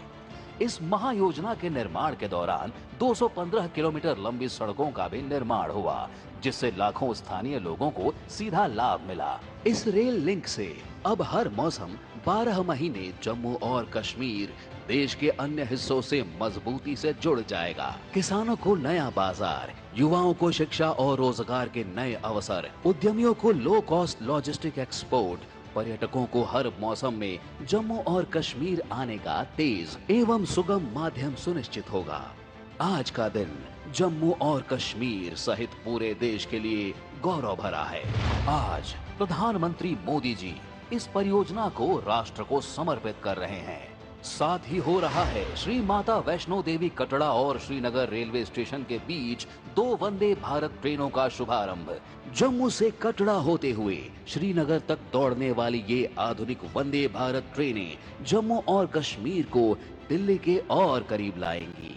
इस महायोजना के निर्माण के दौरान 215 किलोमीटर लंबी सड़कों का भी निर्माण हुआ, जिससे लाखों स्थानीय लोगों को सीधा लाभ मिला। इस रेल लिंक से अब हर मौसम 12 महीने जम्मू और कश्मीर देश के अन्य हिस्सों से मजबूती से जुड़ जाएगा। किसानों को नया बाजार, युवाओं को शिक्षा और रोजगार के नए अवसर, उद्यमियों को लो कॉस्ट लॉजिस्टिक एक्सपोर्ट, पर्यटकों को हर मौसम में जम्मू और कश्मीर आने का तेज एवं सुगम माध्यम सुनिश्चित होगा। आज का दिन जम्मू और कश्मीर सहित पूरे देश के लिए गौरव भरा है। आज प्रधानमंत्री मोदी जी इस परियोजना को राष्ट्र को समर्पित कर रहे हैं। साथ ही हो रहा है श्री माता वैष्णो देवी कटरा और श्रीनगर रेलवे स्टेशन के बीच 2 वंदे भारत ट्रेनों का शुभारंभ। जम्मू से कटरा होते हुए श्रीनगर तक दौड़ने वाली ये आधुनिक वंदे भारत ट्रेनें जम्मू और कश्मीर को दिल्ली के और करीब लाएंगी।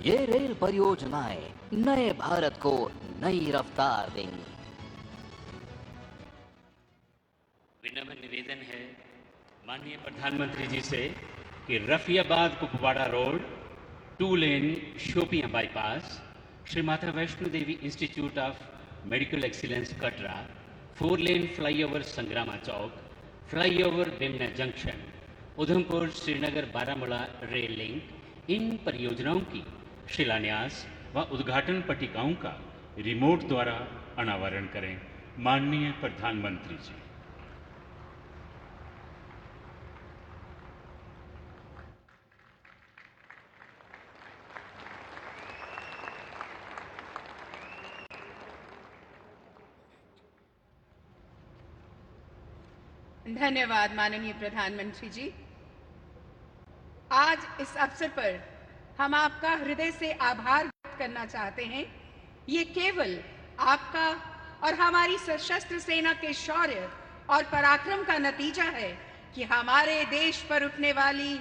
ये रेल परियोजनाएं नए भारत को नई रफ्तार देंगी। विनम्र निवेदन है माननीय प्रधानमंत्री जी से कि Rafiabad Kupwara road, 2 lane Shopian bypass, Shri Mata Vaishno Devi institute of medical excellence Katra, 4 lane flyover Sangrama Chowk, flyover Bemina junction, Udhampur Srinagar Baramulla rail link, इन परियोजनाओं की शिलान्यास व उद्घाटन पट्टिकाओं का रिमोट द्वारा अनावरण करें। माननीय प्रधानमंत्री जी। धन्यवाद माननीय प्रधानमंत्री जी। आज इस अवसर पर हम आपका हृदय से आभार व्यक्त करना चाहते हैं। ये केवल आपका और हमारी सशस्त्र सेना के शौर्य और पराक्रम का नतीजा है कि हमारे देश पर उठने वाली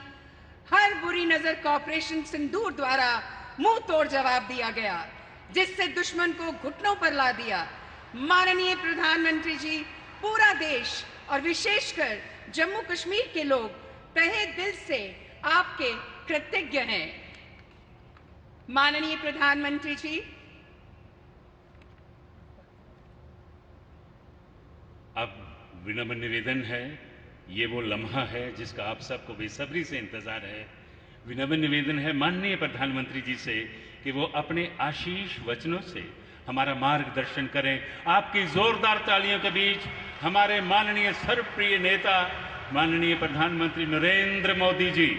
हर बुरी नजर को ऑपरेशन सिंदूर द्वारा मुंह तोड़ जवाब दिया गया, जिससे दुश्मन को घुटनों पर ला दिया। माननीय प्रधानमंत्री जी, पूरा देश और विशेषकर जम्मू कश्मीर के लोग तहे दिल से आपके कृतज्ञ हैं। माननीय प्रधानमंत्री जी, अब विनम्र निवेदन है, ये वो लम्हा है जिसका आप सबको बेसब्री से इंतजार है। विनम्र निवेदन है माननीय प्रधानमंत्री जी से कि वो अपने आशीष वचनों से हमारा मार्गदर्शन करें। आपकी जोरदार तालियों के बीच हमारे माननीय सर्वप्रिय नेता माननीय प्रधानमंत्री नरेंद्र मोदी जी।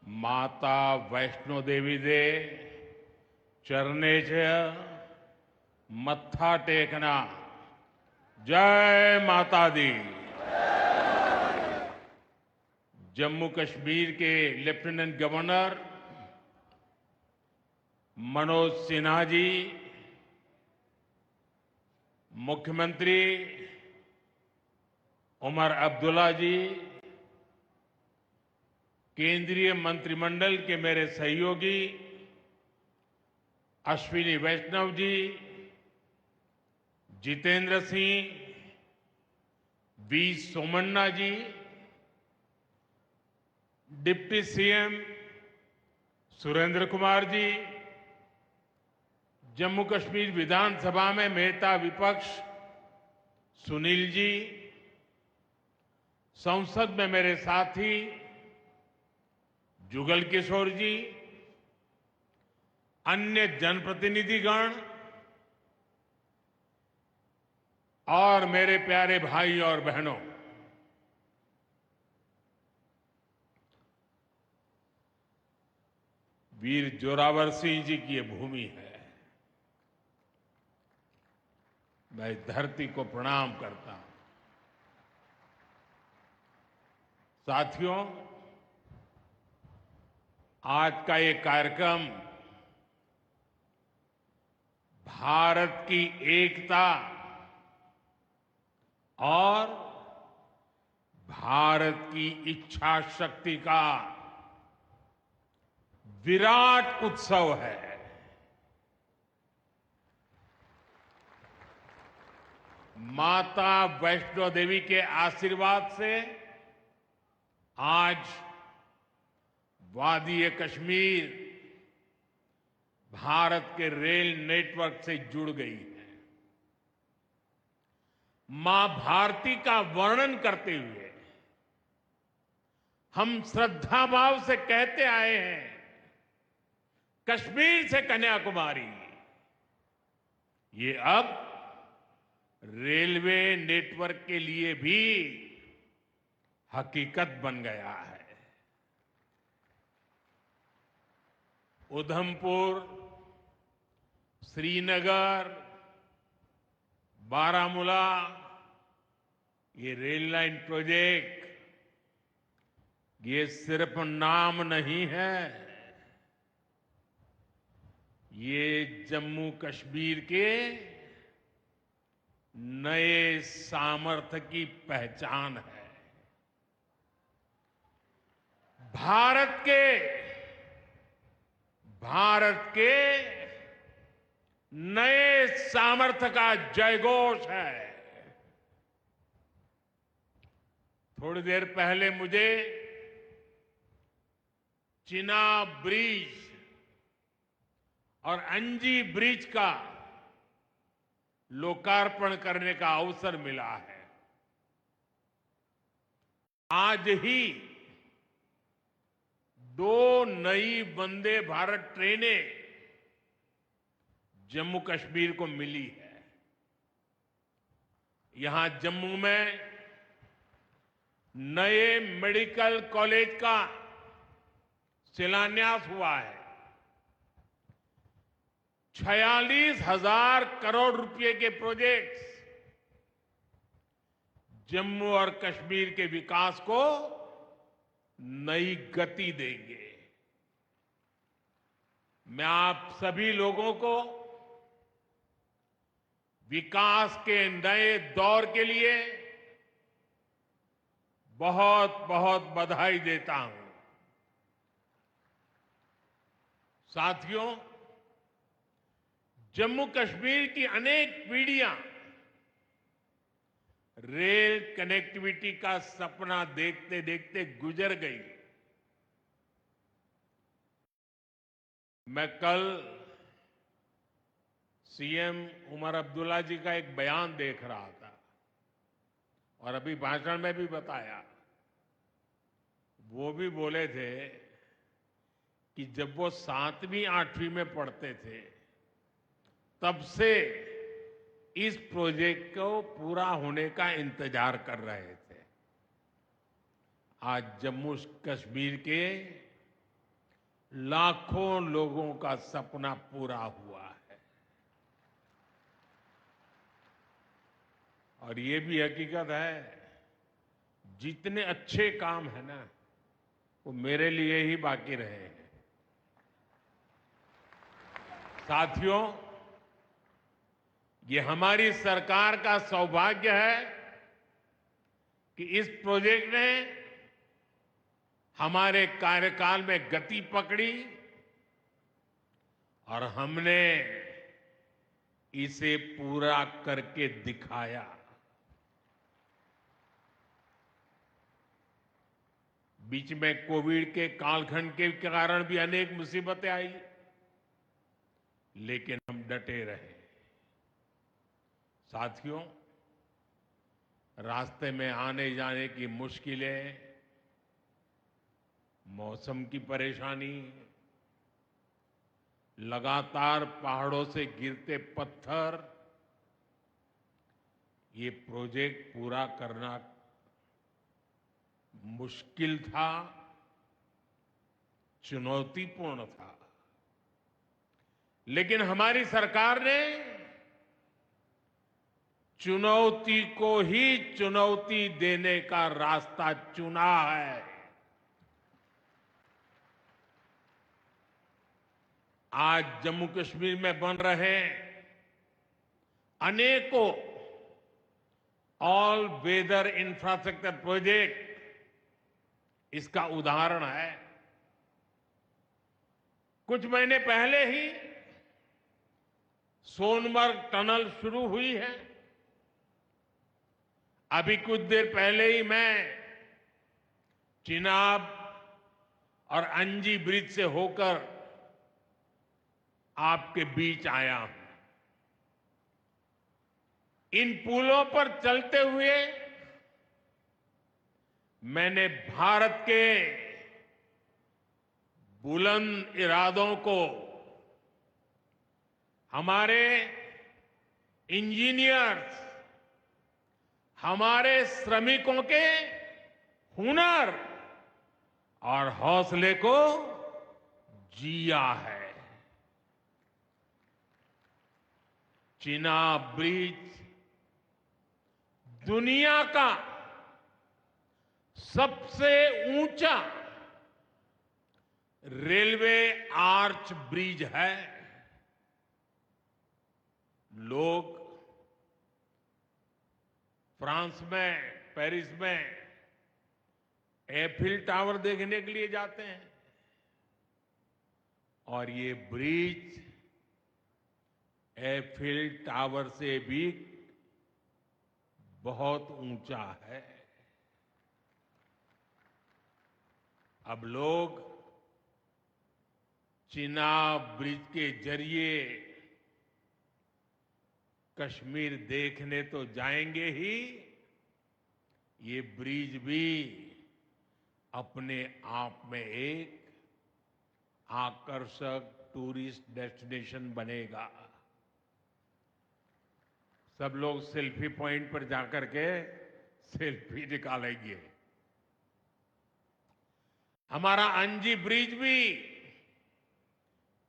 माता वैष्णो देवी दे चरणे च मत्था टेकना। जय माता दी। जम्मू कश्मीर के लेफ्टिनेंट गवर्नर मनोज सिन्हा जी, मुख्यमंत्री उमर अब्दुल्ला जी, केंद्रीय मंत्रिमंडल के मेरे सहयोगी Ashwini Vaishnaw ji, Jitendra Singh, V Somanna ji, deputy CM Surendra Kumar ji, Jammu Kashmir विधानसभा में नेता विपक्ष सुनील जी, संसद में मेरे साथी जुगल किशोर जी, अन्य जनप्रतिनिधिगण और मेरे प्यारे भाई और बहनों, वीर जोरावर सिंह जी की ये भूमि है। मैं धरती को प्रणाम करता हूं। साथियों, आज का ये कार्यक्रम भारत की एकता और भारत की इच्छा शक्ति का विराट उत्सव है। माता वैष्णो देवी के आशीर्वाद से आज वादी कश्मीर भारत के रेल नेटवर्क से जुड़ गई है। मां भारती का वर्णन करते हुए हम श्रद्धा भाव से कहते आए हैं, कश्मीर से कन्याकुमारी, ये अब रेलवे नेटवर्क के लिए भी हकीकत बन गया है। उधमपुर, श्रीनगर, बारामूला, ये रेल लाइन प्रोजेक्ट ये सिर्फ नाम नहीं है, ये जम्मू कश्मीर के नए सामर्थ्य की पहचान है। भारत के नए सामर्थ्य का जयघोष है। थोड़ी देर पहले मुझे चिनाब ब्रिज और अंजी ब्रिज का लोकार्पण करने का अवसर मिला है। आज ही 2 नई वंदे भारत ट्रेनें जम्मू कश्मीर को मिली है। यहां जम्मू में नए मेडिकल कॉलेज का शिलान्यास हुआ है। 46,000 करोड़ रुपए के प्रोजेक्ट्स जम्मू और कश्मीर के विकास को नई गति देंगे। मैं आप सभी लोगों को विकास के नए दौर के लिए बहुत बहुत बधाई देता हूं। साथियों, जम्मू कश्मीर की अनेक पीढ़ियां रेल कनेक्टिविटी का सपना देखते देखते गुजर गई। मैं कल सीएम उमर अब्दुल्ला जी का एक बयान देख रहा था और अभी भाषण में भी बताया। वो भी बोले थे कि जब वो 7वीं 8वीं में पढ़ते थे तब से इस प्रोजेक्ट को पूरा होने का इंतजार कर रहे थे। आज जम्मू कश्मीर के लाखों लोगों का सपना पूरा हुआ है। और ये भी हकीकत है, जितने अच्छे काम है ना वो मेरे लिए ही बाकी रहे हैं। साथियों, ये हमारी सरकार का सौभाग्य है कि इस प्रोजेक्ट ने हमारे कार्यकाल में गति पकड़ी और हमने इसे पूरा करके दिखाया। बीच में कोविड के कालखंड के कारण भी अनेक मुसीबतें आई, लेकिन हम डटे रहे। साथियों, रास्ते में आने जाने की मुश्किलें, मौसम की परेशानी, लगातार पहाड़ों से गिरते पत्थर, ये प्रोजेक्ट पूरा करना मुश्किल था, चुनौतीपूर्ण था। लेकिन हमारी सरकार ने चुनौती को ही चुनौती देने का रास्ता चुना है। आज जम्मू कश्मीर में बन रहे अनेकों ऑल वेदर इंफ्रास्ट्रक्चर प्रोजेक्ट इसका उदाहरण है। कुछ महीने पहले ही सोनमर्ग टनल शुरू हुई है। अभी कुछ देर पहले ही मैं चिनाब और अंजी ब्रिज से होकर आपके बीच आया हूं। इन पुलों पर चलते हुए मैंने भारत के बुलंद इरादों को, हमारे इंजीनियर्स, हमारे श्रमिकों के हुनर और हौसले को जिया है। चिनाब ब्रिज दुनिया का सबसे ऊंचा रेलवे आर्च ब्रिज है। लोग फ्रांस में, पेरिस में एफिल टावर देखने के लिए जाते हैं और ये ब्रिज एफिल टावर से भी बहुत ऊंचा है। अब लोग चिनाब ब्रिज के जरिए कश्मीर देखने तो जाएंगे ही, ये ब्रिज भी अपने आप में एक आकर्षक टूरिस्ट डेस्टिनेशन बनेगा। सब लोग सेल्फी पॉइंट पर जाकर के सेल्फी निकालेंगे। हमारा अंजी ब्रिज भी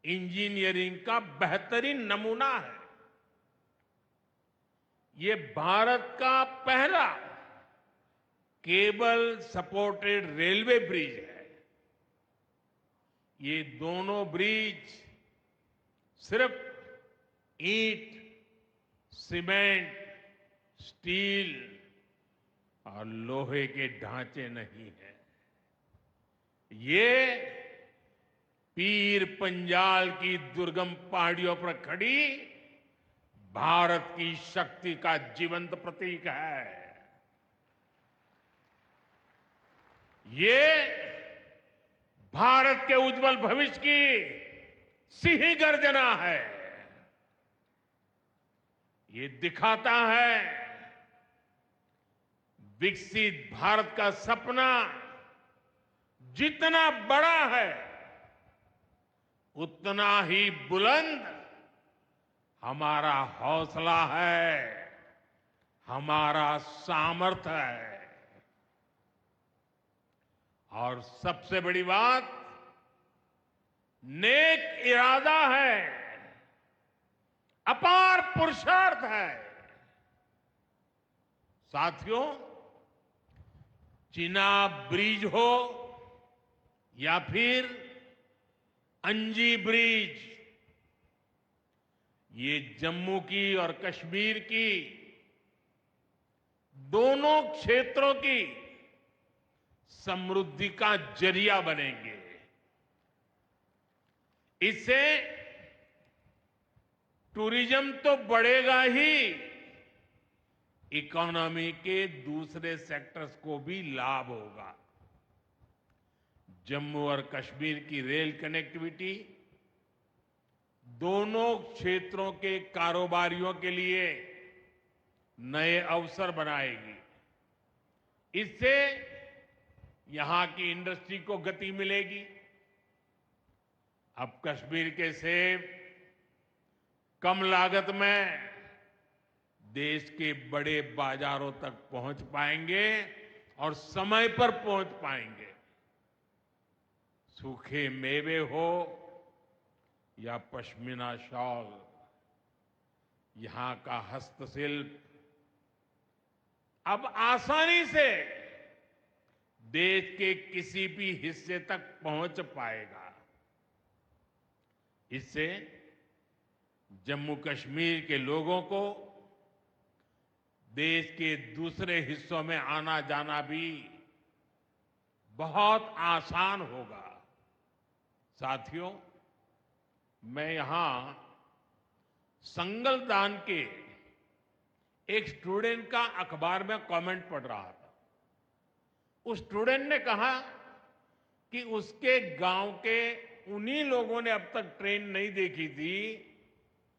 इंजीनियरिंग का बेहतरीन नमूना है। ये भारत का पहला केबल सपोर्टेड रेलवे ब्रिज है। ये दोनों ब्रिज सिर्फ ईंट, सीमेंट, स्टील और लोहे के ढांचे नहीं हैं। ये पीर पंजाल की दुर्गम पहाड़ियों पर खड़ी भारत की शक्ति का जीवंत प्रतीक है। ये भारत के उज्जवल भविष्य की सिंह गर्जना है। ये दिखाता है विकसित भारत का सपना जितना बड़ा है उतना ही बुलंद हमारा हौसला है, हमारा सामर्थ्य है। और सबसे बड़ी बात, नेक इरादा है, अपार पुरुषार्थ है। साथियों, चिनाब ब्रिज हो या फिर अंजी ब्रिज, ये जम्मू की और कश्मीर की दोनों क्षेत्रों की समृद्धि का जरिया बनेंगे। इससे टूरिज्म तो बढ़ेगा ही, इकोनॉमी के दूसरे सेक्टर्स को भी लाभ होगा। जम्मू और कश्मीर की रेल कनेक्टिविटी दोनों क्षेत्रों के कारोबारियों के लिए नए अवसर बनाएगी। इससे यहां की इंडस्ट्री को गति मिलेगी। अब कश्मीर के सेब कम लागत में देश के बड़े बाजारों तक पहुंच पाएंगे और समय पर पहुंच पाएंगे। सूखे मेवे हो या पश्मीना शॉल, यहां का हस्तशिल्प अब आसानी से देश के किसी भी हिस्से तक पहुंच पाएगा। इससे जम्मू कश्मीर के लोगों को देश के दूसरे हिस्सों में आना जाना भी बहुत आसान होगा। साथियों, मैं यहां संगलदान के एक स्टूडेंट का अखबार में कमेंट पढ़ रहा था। उस स्टूडेंट ने कहा कि उसके गांव के उन्हीं लोगों ने अब तक ट्रेन नहीं देखी थी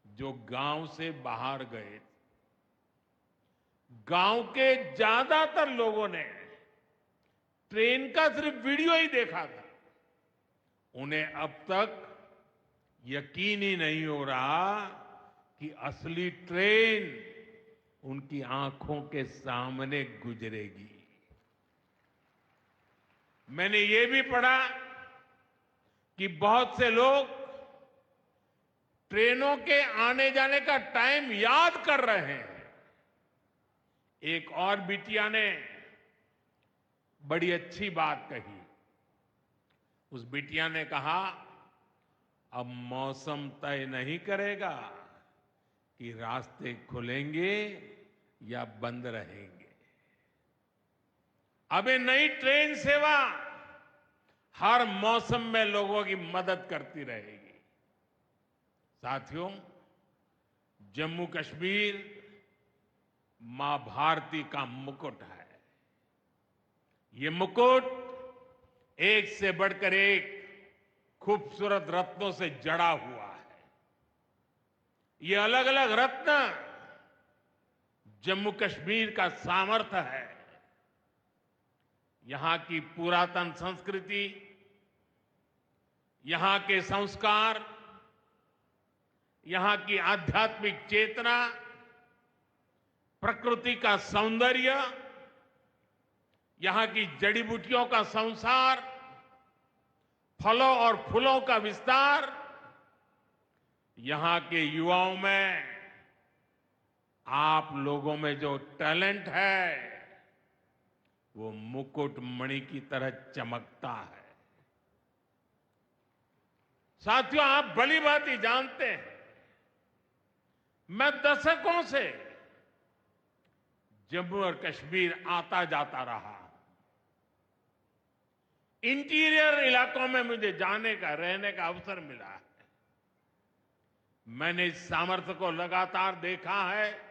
जो गांव से बाहर गए थे। गांव के ज्यादातर लोगों ने ट्रेन का सिर्फ वीडियो ही देखा था। उन्हें अब तक यकीन ही नहीं हो रहा कि असली ट्रेन उनकी आंखों के सामने गुजरेगी। मैंने ये भी पढ़ा कि बहुत से लोग ट्रेनों के आने जाने का टाइम याद कर रहे हैं। एक और बिटिया ने बड़ी अच्छी बात कही। उस बिटिया ने कहा, अब मौसम तय नहीं करेगा कि रास्ते खुलेंगे या बंद रहेंगे। अब ये नई ट्रेन सेवा हर मौसम में लोगों की मदद करती रहेगी। साथियों, जम्मू कश्मीर मां भारती का मुकुट है। ये मुकुट एक से बढ़कर एक खूबसूरत रत्नों से जड़ा हुआ है। ये अलग अलग रत्न जम्मू कश्मीर का सामर्थ्य है। यहां की पुरातन संस्कृति, यहां के संस्कार, यहां की आध्यात्मिक चेतना, प्रकृति का सौंदर्य, यहां की जड़ी बूटियों का संसार, फलों और फूलों का विस्तार, यहां के युवाओं में, आप लोगों में जो टैलेंट है वो मुकुट मणि की तरह चमकता है। साथियों, आप भली भांति जानते हैं, मैं दशकों से जम्मू और कश्मीर आता जाता रहा। इंटीरियर इलाकों में मुझे जाने का, रहने का अवसर मिला है। मैंने इस सामर्थ्य को लगातार देखा है,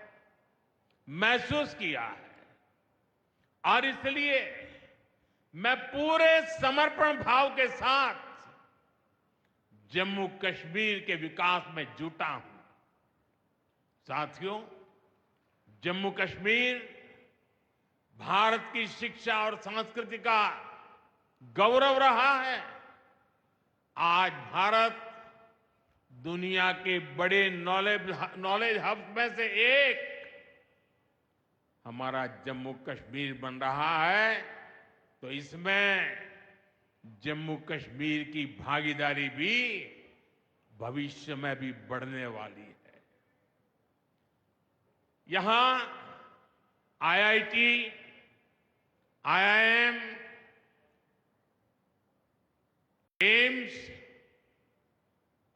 महसूस किया है, और इसलिए मैं पूरे समर्पण भाव के साथ जम्मू कश्मीर के विकास में जुटा हूं। साथियों, जम्मू कश्मीर भारत की शिक्षा और संस्कृति का गौरव रहा है। आज भारत दुनिया के बड़े नॉलेज हब में से एक हमारा जम्मू कश्मीर बन रहा है, तो इसमें जम्मू कश्मीर की भागीदारी भी भविष्य में भी बढ़ने वाली है। यहां आईआईटी, आईआईएम, एम्स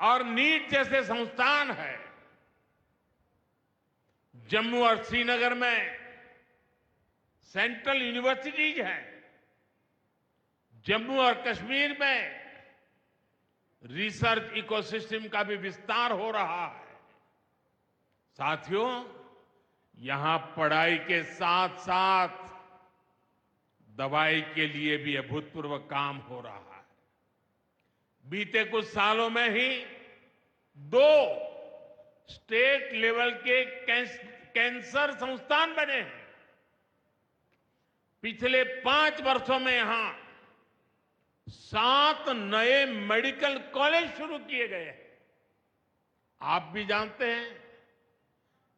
और नीट जैसे संस्थान है। जम्मू और श्रीनगर में सेंट्रल यूनिवर्सिटीज हैं। जम्मू और कश्मीर में रिसर्च इकोसिस्टम का भी विस्तार हो रहा है। साथियों, यहां पढ़ाई के साथ साथ दवाई के लिए भी अभूतपूर्व काम हो रहा है। बीते कुछ सालों में ही 2 स्टेट लेवल के कैंसर संस्थान बने हैं। पिछले 5 वर्षों में यहां 7 नए मेडिकल कॉलेज शुरू किए गए हैं। आप भी जानते हैं,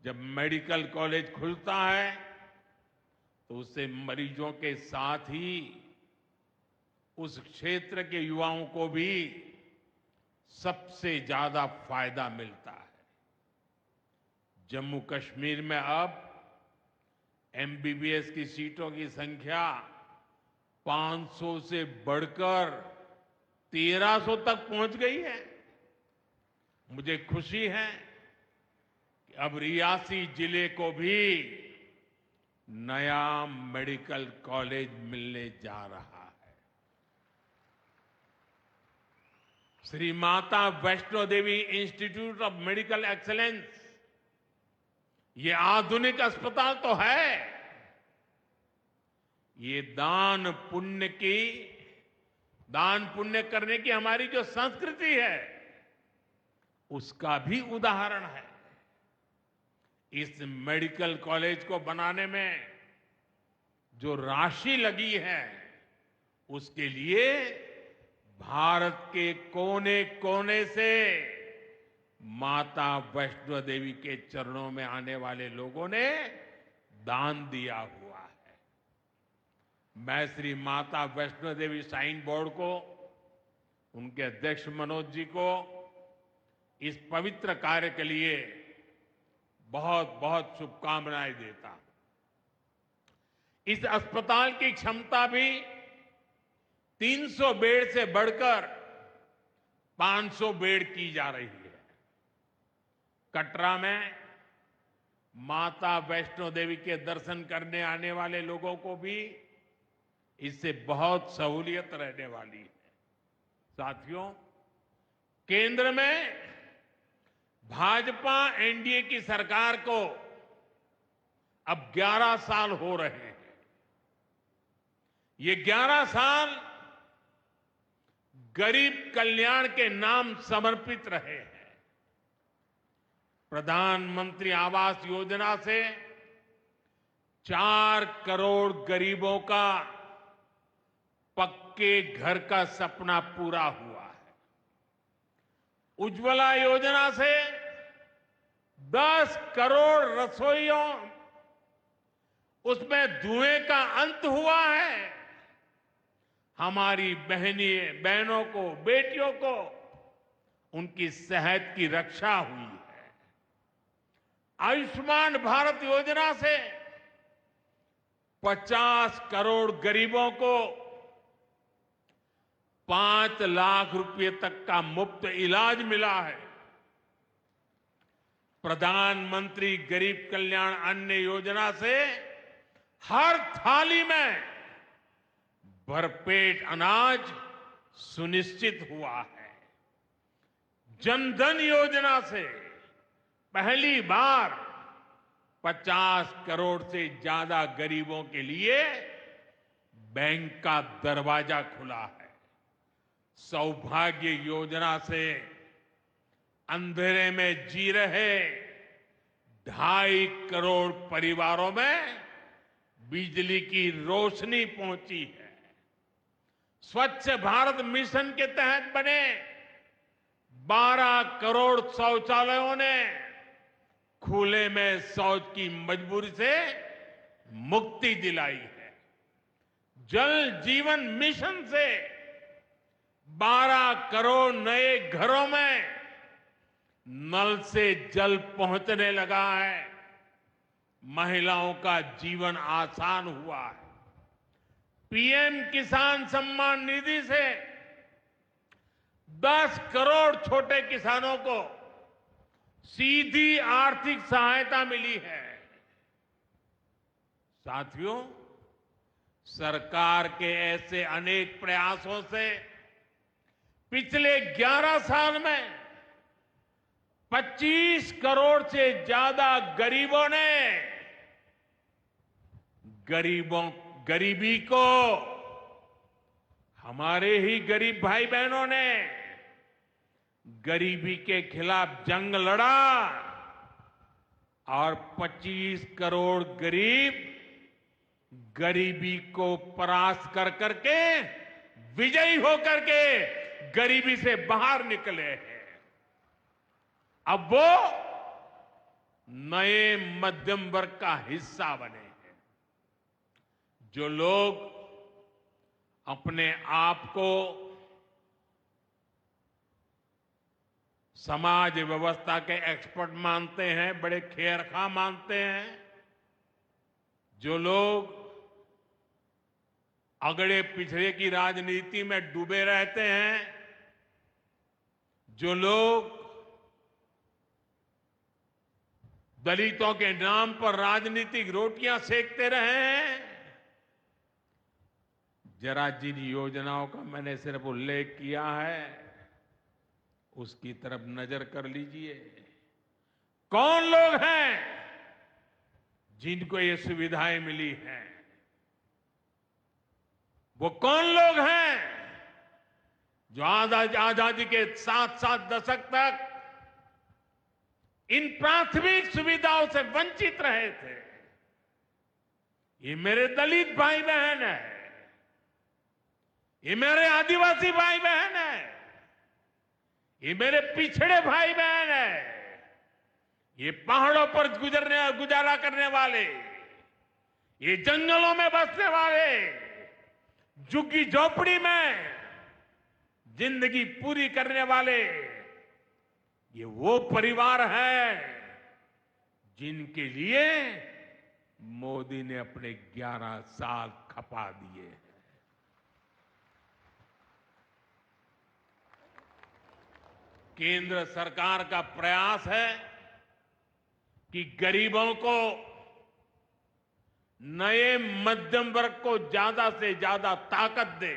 जब मेडिकल कॉलेज खुलता है तो उससे मरीजों के साथ ही उस क्षेत्र के युवाओं को भी सबसे ज्यादा फायदा मिलता है। जम्मू कश्मीर में अब एमबीबीएस की सीटों की संख्या 500 से बढ़कर 1300 तक पहुंच गई है। मुझे खुशी है कि अब रियासी जिले को भी नया मेडिकल कॉलेज मिलने जा रहा है। Shri Mata Vaishno Devi institute of medical excellence, ये आधुनिक अस्पताल तो है, ये दान पुण्य करने की हमारी जो संस्कृति है उसका भी उदाहरण है। इस मेडिकल कॉलेज को बनाने में जो राशि लगी है उसके लिए भारत के कोने कोने से माता वैष्णो देवी के चरणों में आने वाले लोगों ने दान दिया हुआ है। मैं श्री माता वैष्णो देवी श्राइन बोर्ड को, उनके अध्यक्ष मनोज जी को इस पवित्र कार्य के लिए बहुत बहुत शुभकामनाएं देता हूं। इस अस्पताल की क्षमता भी 300 बेड से बढ़कर 500 बेड की जा रही है। कटरा में माता वैष्णो देवी के दर्शन करने आने वाले लोगों को भी इससे बहुत सहूलियत रहने वाली है। साथियों, केंद्र में भाजपा एनडीए की सरकार को अब 11 साल हो रहे हैं। ये 11 साल गरीब कल्याण के नाम समर्पित रहे हैं। प्रधानमंत्री आवास योजना से 4 करोड़ गरीबों का पक्के घर का सपना पूरा हुआ है। उज्ज्वला योजना से 10 करोड़ रसोइयों, उसमें धुएं का अंत हुआ है। हमारी बहनों को, बेटियों को उनकी सेहत की रक्षा हुई है। आयुष्मान भारत योजना से 50 करोड़ गरीबों को 5 लाख रुपए तक का मुफ्त इलाज मिला है। प्रधानमंत्री गरीब कल्याण अन्न योजना से हर थाली में भरपेट अनाज सुनिश्चित हुआ है। जनधन योजना से पहली बार 50 करोड़ से ज्यादा गरीबों के लिए बैंक का दरवाजा खुला है। सौभाग्य योजना से अंधेरे में जी रहे 2.5 करोड़ परिवारों में बिजली की रोशनी पहुंची है। स्वच्छ भारत मिशन के तहत बने 12 करोड़ शौचालयों ने खुले में शौच की मजबूरी से मुक्ति दिलाई है। जल जीवन मिशन से 12 करोड़ नए घरों में नल से जल पहुंचने लगा है। महिलाओं का जीवन आसान हुआ है। पीएम किसान सम्मान निधि से 10 करोड़ छोटे किसानों को सीधी आर्थिक सहायता मिली है। साथियों, सरकार के ऐसे अनेक प्रयासों से पिछले 11 साल में 25 करोड़ से ज्यादा गरीबों ने गरीबी को, हमारे ही गरीब भाई बहनों ने गरीबी के खिलाफ जंग लड़ा और 25 करोड़ गरीब गरीबी को परास्त कर करके, विजयी होकर के गरीबी से बाहर निकले हैं। अब वो नए मध्यम वर्ग का हिस्सा बने हैं। जो लोग अपने आप को समाज व्यवस्था के एक्सपर्ट मानते हैं, बड़े खेरखा मानते हैं, जो लोग अगड़े पिछड़े की राजनीति में डूबे रहते हैं, जो लोग दलितों के नाम पर राजनीतिक रोटियां सेकते रहे हैं, जरा जिन योजनाओं का मैंने सिर्फ उल्लेख किया है उसकी तरफ नजर कर लीजिए। कौन लोग हैं जिनको ये सुविधाएं मिली हैं? वो कौन लोग हैं जो आजादी के 7-7 दशक तक इन प्राथमिक सुविधाओं से वंचित रहे थे? ये मेरे दलित भाई बहन है, ये मेरे आदिवासी भाई बहन है, ये मेरे पिछड़े भाई बहन है, ये पहाड़ों पर गुजारा करने वाले, ये जंगलों में बसने वाले, झुग्गी झोपड़ी में जिंदगी पूरी करने वाले, ये वो परिवार है जिनके लिए मोदी ने अपने 11 साल खपा दिए हैं। केंद्र सरकार का प्रयास है कि गरीबों को, नए मध्यम वर्ग को ज्यादा से ज्यादा ताकत दे।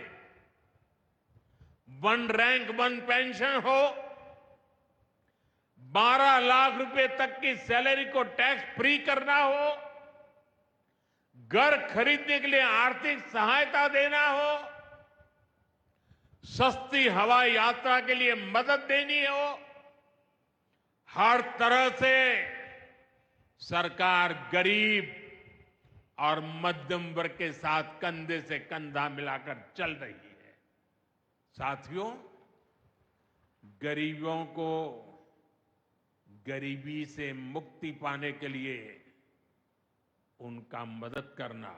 1 रैंक 1 पेंशन हो, 12 लाख रुपए तक की सैलरी को टैक्स फ्री करना हो, घर खरीदने के लिए आर्थिक सहायता देना हो, सस्ती हवाई यात्रा के लिए मदद देनी हो, हर तरह से सरकार गरीब और मध्यम वर्ग के साथ कंधे से कंधा मिलाकर चल रही है। साथियों, गरीबों को गरीबी से मुक्ति पाने के लिए उनका मदद करना,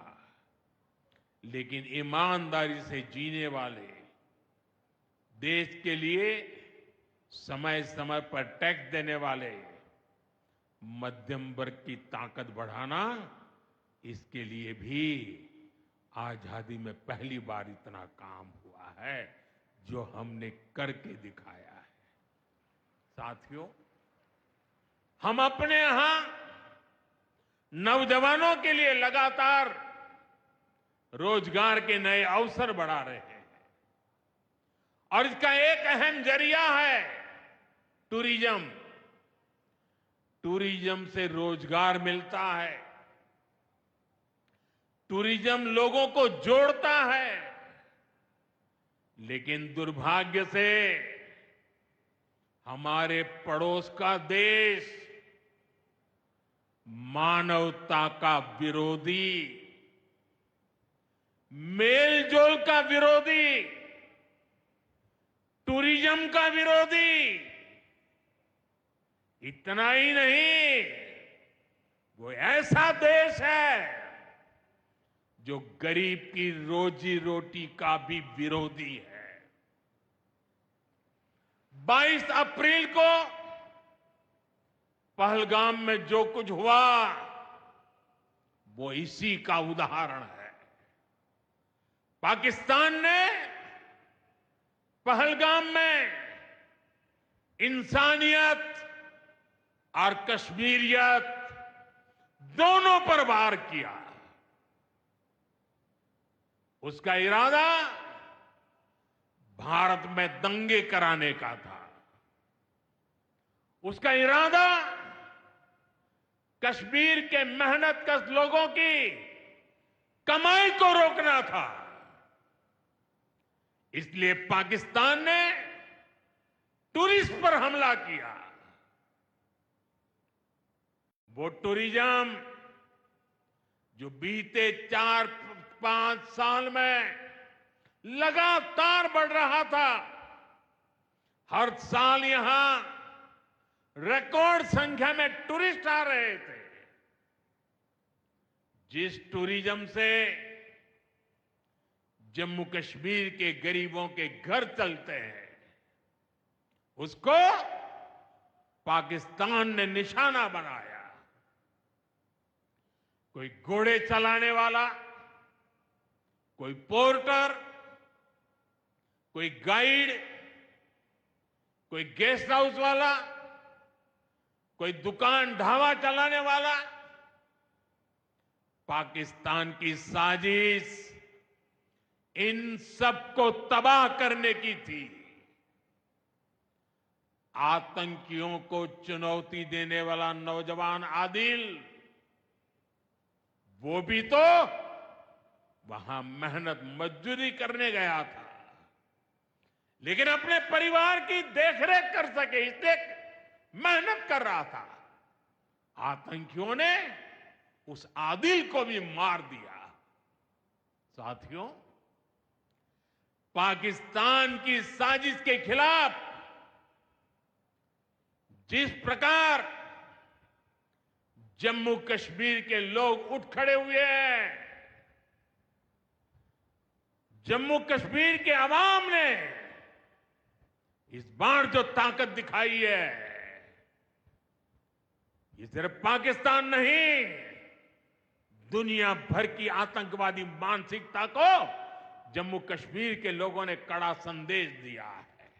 लेकिन ईमानदारी से जीने वाले, देश के लिए समय समय पर टैक्स देने वाले मध्यम वर्ग की ताकत बढ़ाना, इसके लिए भी आजादी में पहली बार इतना काम हुआ है जो हमने करके दिखाया है। साथियों, हम अपने यहां नौजवानों के लिए लगातार रोजगार के नए अवसर बढ़ा रहे हैं और इसका एक अहम जरिया है टूरिज्म। टूरिज्म से रोजगार मिलता है, टूरिज्म लोगों को जोड़ता है, लेकिन दुर्भाग्य से हमारे पड़ोस का देश मानवता का विरोधी, मेलजोल का विरोधी, टूरिज्म का विरोधी, इतना ही नहीं, वो ऐसा देश है जो गरीब की रोजी रोटी का भी विरोधी है। 22 अप्रैल को पहलगाम में जो कुछ हुआ वो इसी का उदाहरण है। पाकिस्तान ने पहलगाम में इंसानियत और कश्मीरियत दोनों पर वार किया। उसका इरादा भारत में दंगे कराने का था। उसका इरादा कश्मीर के मेहनतकश लोगों की कमाई को रोकना था। इसलिए पाकिस्तान ने टूरिस्ट पर हमला किया। वो टूरिज्म जो बीते 4-5 साल में लगातार बढ़ रहा था, हर साल यहां रिकॉर्ड संख्या में टूरिस्ट आ रहे थे। जिस टूरिज्म से जम्मू कश्मीर के गरीबों के घर चलते हैं, उसको पाकिस्तान ने निशाना बनाया। कोई घोड़े चलाने वाला, कोई पोर्टर, कोई गाइड, कोई गेस्ट हाउस वाला, कोई दुकान ढाबा चलाने वाला, पाकिस्तान की साजिश इन सबको तबाह करने की थी। आतंकियों को चुनौती देने वाला नौजवान आदिल, वो भी तो वहां मेहनत मजदूरी करने गया था, लेकिन अपने परिवार की देखरेख कर सके इसलिए मेहनत कर रहा था। आतंकियों ने उस आदिल को भी मार दिया। साथियों, पाकिस्तान की साजिश के खिलाफ जिस प्रकार जम्मू कश्मीर के लोग उठ खड़े हुए हैं, जम्मू कश्मीर के अवाम ने इस बार जो ताकत दिखाई है, ये सिर्फ पाकिस्तान नहीं, दुनिया भर की आतंकवादी मानसिकता को जम्मू कश्मीर के लोगों ने कड़ा संदेश दिया है।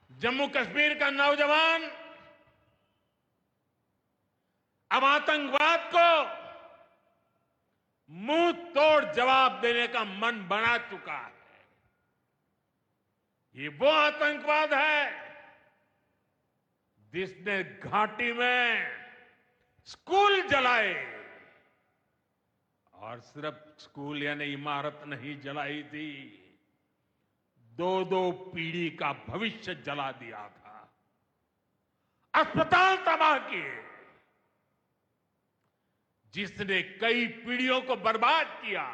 जम्मू कश्मीर का नौजवान अब आतंकवाद को मुंह तोड़ जवाब देने का मन बना चुका है। ये वो आतंकवाद है जिसने घाटी में स्कूल जलाए, और सिर्फ स्कूल यानी इमारत नहीं जलाई थी, दो पीढ़ी का भविष्य जला दिया था, अस्पताल तबाह किए, जिसने कई पीढ़ियों को बर्बाद किया।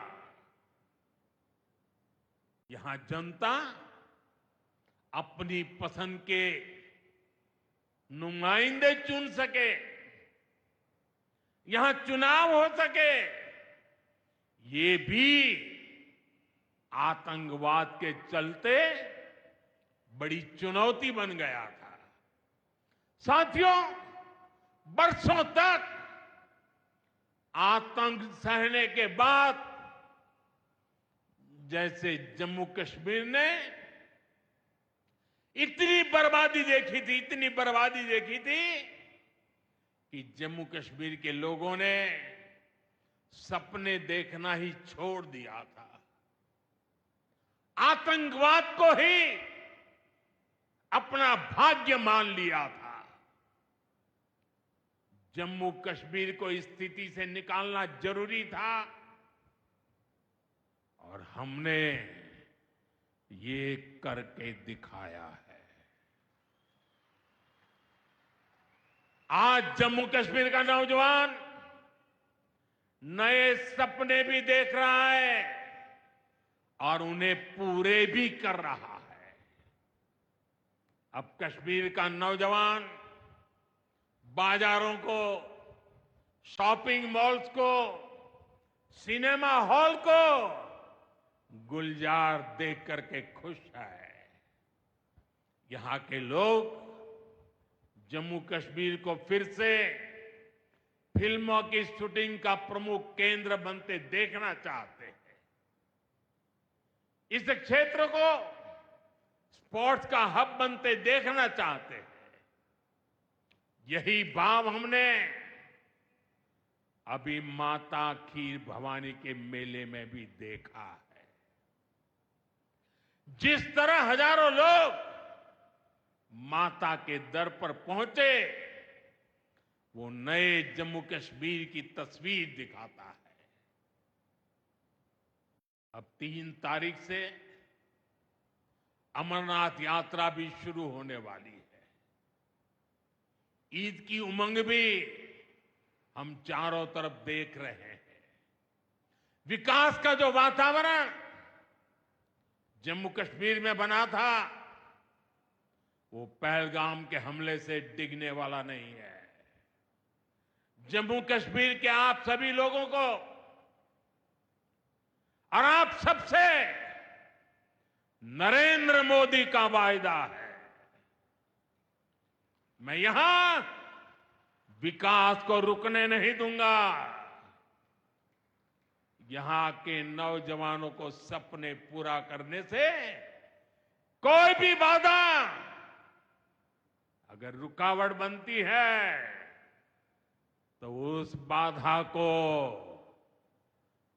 यहां जनता अपनी पसंद के नुमाइंदे चुन सके, यहां चुनाव हो सके, ये भी आतंकवाद के चलते बड़ी चुनौती बन गया था। साथियों, बरसों तक आतंक सहने के बाद जैसे जम्मू कश्मीर ने इतनी बर्बादी देखी थी, इतनी बर्बादी देखी थी कि जम्मू कश्मीर के लोगों ने सपने देखना ही छोड़ दिया था, आतंकवाद को ही अपना भाग्य मान लिया था। जम्मू कश्मीर को इस स्थिति से निकालना जरूरी था, और हमने ये करके दिखाया है। आज जम्मू कश्मीर का नौजवान नए सपने भी देख रहा है और उन्हें पूरे भी कर रहा है। अब कश्मीर का नौजवान बाजारों को, शॉपिंग मॉल्स को, सिनेमा हॉल को गुलजार देख करके खुश है। यहां के लोग जम्मू कश्मीर को फिर से फिल्मों की शूटिंग का प्रमुख केंद्र बनते देखना चाहते हैं। इस क्षेत्र को स्पोर्ट्स का हब बनते देखना चाहते हैं। यही भाव हमने अभी माता खीर भवानी के मेले में भी देखा है। जिस तरह हजारों लोग माता के दर पर पहुंचे, वो नए जम्मू कश्मीर की तस्वीर दिखाता है। अब 3 तारीख से अमरनाथ यात्रा भी शुरू होने वाली है। ईद की उमंग भी हम चारों तरफ देख रहे हैं। विकास का जो वातावरण जम्मू कश्मीर में बना था, वो पहलगाम के हमले से डिगने वाला नहीं है। जम्मू कश्मीर के आप सभी लोगों को और आप सबसे नरेंद्र मोदी का वायदा है। मैं यहां विकास को रुकने नहीं दूंगा। यहां के नौजवानों को सपने पूरा करने से कोई भी बाधा अगर रुकावट बनती है, तो उस बाधा को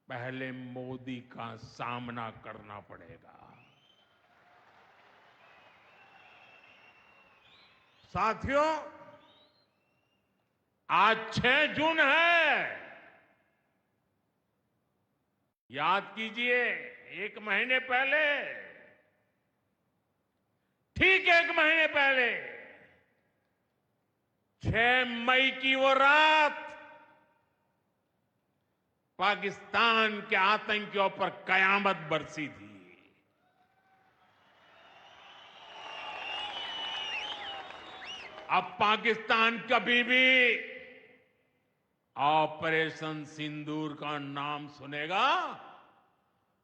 पहले मोदी का सामना करना पड़ेगा। साथियों, आज 6 जून है। याद कीजिए, एक महीने पहले, ठीक एक महीने पहले 6 मई की वो रात पाकिस्तान के आतंकियों पर कयामत बरसी थी। अब पाकिस्तान कभी भी ऑपरेशन सिंदूर का नाम सुनेगा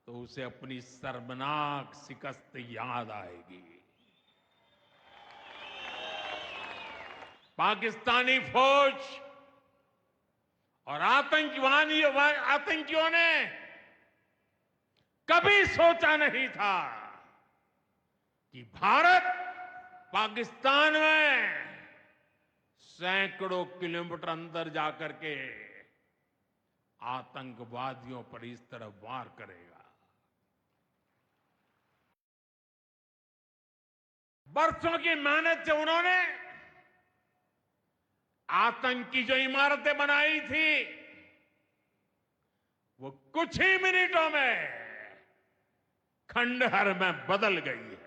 तो उसे अपनी शर्मनाक शिकस्त याद आएगी। पाकिस्तानी फौज और आतंकियों ने कभी सोचा नहीं था कि भारत पाकिस्तान में सैकड़ों किलोमीटर अंदर जाकर के आतंकवादियों पर इस तरह वार करेगा। बरसों की मेहनत से उन्होंने आतंक की जो इमारतें बनाई थी वो कुछ ही मिनटों में खंडहर में बदल गई है।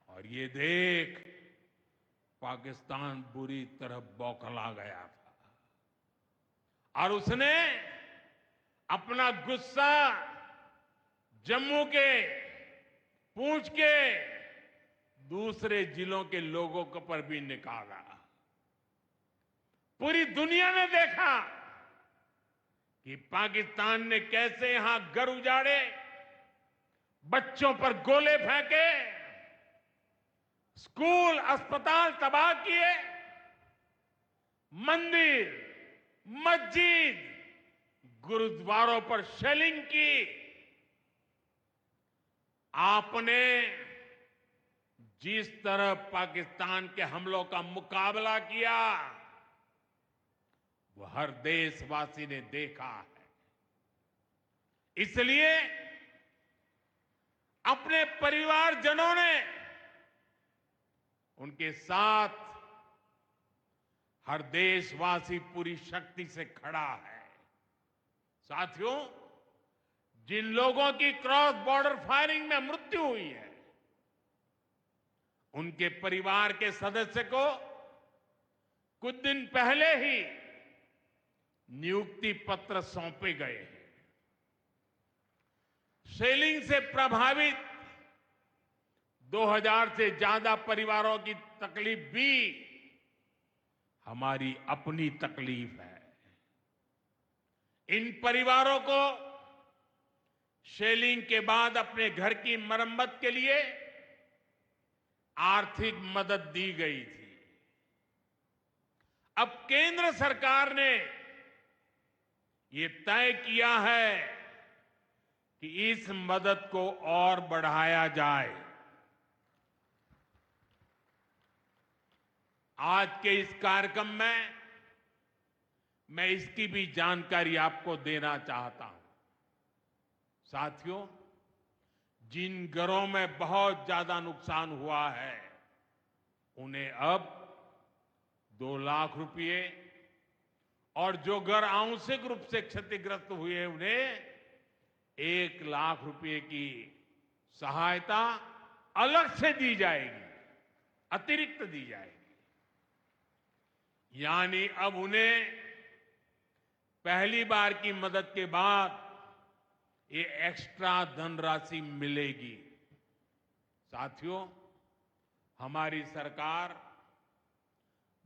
और ये देख पाकिस्तान बुरी तरह बौखला गया था और उसने अपना गुस्सा जम्मू के, पूंछ के दूसरे जिलों के लोगों के पर भी निकाला। पूरी दुनिया ने देखा कि पाकिस्तान ने कैसे यहां घर उजाड़े, बच्चों पर गोले फेंके, स्कूल, अस्पताल तबाह किए, मंदिर, मस्जिद, गुरुद्वारों पर शेलिंग की। आपने जिस तरह पाकिस्तान के हमलों का मुकाबला किया वो हर देशवासी ने देखा है। इसलिए अपने परिवारजनों ने उनके साथ हर देशवासी पूरी शक्ति से खड़ा है। साथियों, जिन लोगों की क्रॉस बॉर्डर फायरिंग में मृत्यु हुई है उनके परिवार के सदस्य को कुछ दिन पहले ही नियुक्ति पत्र सौंपे गए हैं। शेलिंग से प्रभावित 2000 से ज्यादा परिवारों की तकलीफ भी हमारी अपनी तकलीफ है। इन परिवारों को शेलिंग के बाद अपने घर की मरम्मत के लिए आर्थिक मदद दी गई थी। अब केंद्र सरकार ने ये तय किया है कि इस मदद को और बढ़ाया जाए। आज के इस कार्यक्रम में मैं इसकी भी जानकारी आपको देना चाहता हूं। साथियों, जिन घरों में बहुत ज्यादा नुकसान हुआ है उन्हें अब 2 लाख रुपए और जो घर आंशिक रूप से क्षतिग्रस्त हुए उन्हें 1 लाख रुपए की सहायता अलग से दी जाएगी, अतिरिक्त दी जाएगी। यानी अब उन्हें पहली बार की मदद के बाद ये एक्स्ट्रा धनराशि मिलेगी। साथियों, हमारी सरकार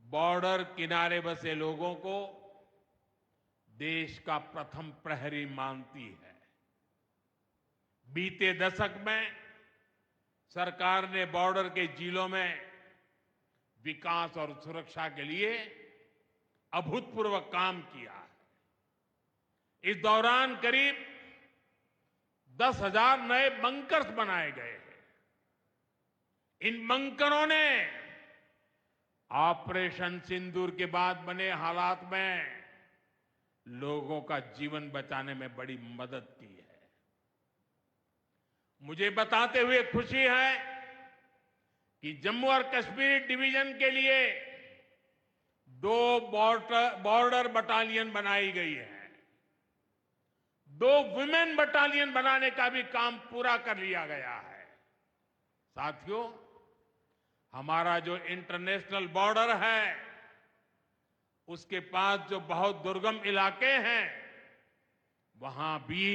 बॉर्डर किनारे बसे लोगों को देश का प्रथम प्रहरी मानती है। बीते दशक में सरकार ने बॉर्डर के जिलों में विकास और सुरक्षा के लिए अभूतपूर्व काम किया है। इस दौरान करीब 10,000 नए बंकर्स बनाए गए हैं। इन बंकरों ने ऑपरेशन सिंदूर के बाद बने हालात में लोगों का जीवन बचाने में बड़ी मदद की है। मुझे बताते हुए खुशी है कि जम्मू और कश्मीर डिवीजन के लिए 2 बॉर्डर बटालियन बनाई गई है। 2 वुमेन बटालियन बनाने का भी काम पूरा कर लिया गया है। साथियों, हमारा जो इंटरनेशनल बॉर्डर है, उसके पास जो बहुत दुर्गम इलाके हैं, वहां भी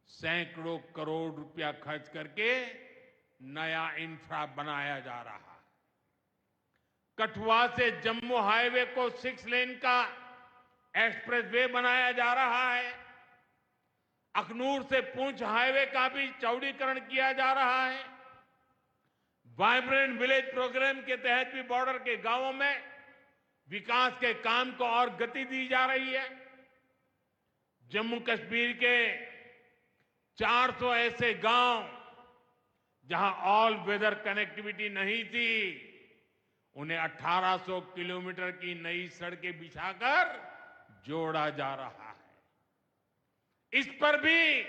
सैकड़ों करोड़ रुपया खर्च करके नया इंफ्रा बनाया जा रहा है। कठुआ से जम्मू हाईवे को 6 लेन का एक्सप्रेसवे बनाया जा रहा है। अखनूर से पुंछ हाईवे का भी चौड़ीकरण किया जा रहा है। वाइब्रेंट विलेज प्रोग्राम के तहत भी बॉर्डर के गांवों में विकास के काम को और गति दी जा रही है। जम्मू कश्मीर के 400 ऐसे गांव जहां ऑल वेदर कनेक्टिविटी नहीं थी, उन्हें 1800 किलोमीटर की नई सड़कें बिछाकर जोड़ा जा रहा है। इस पर भी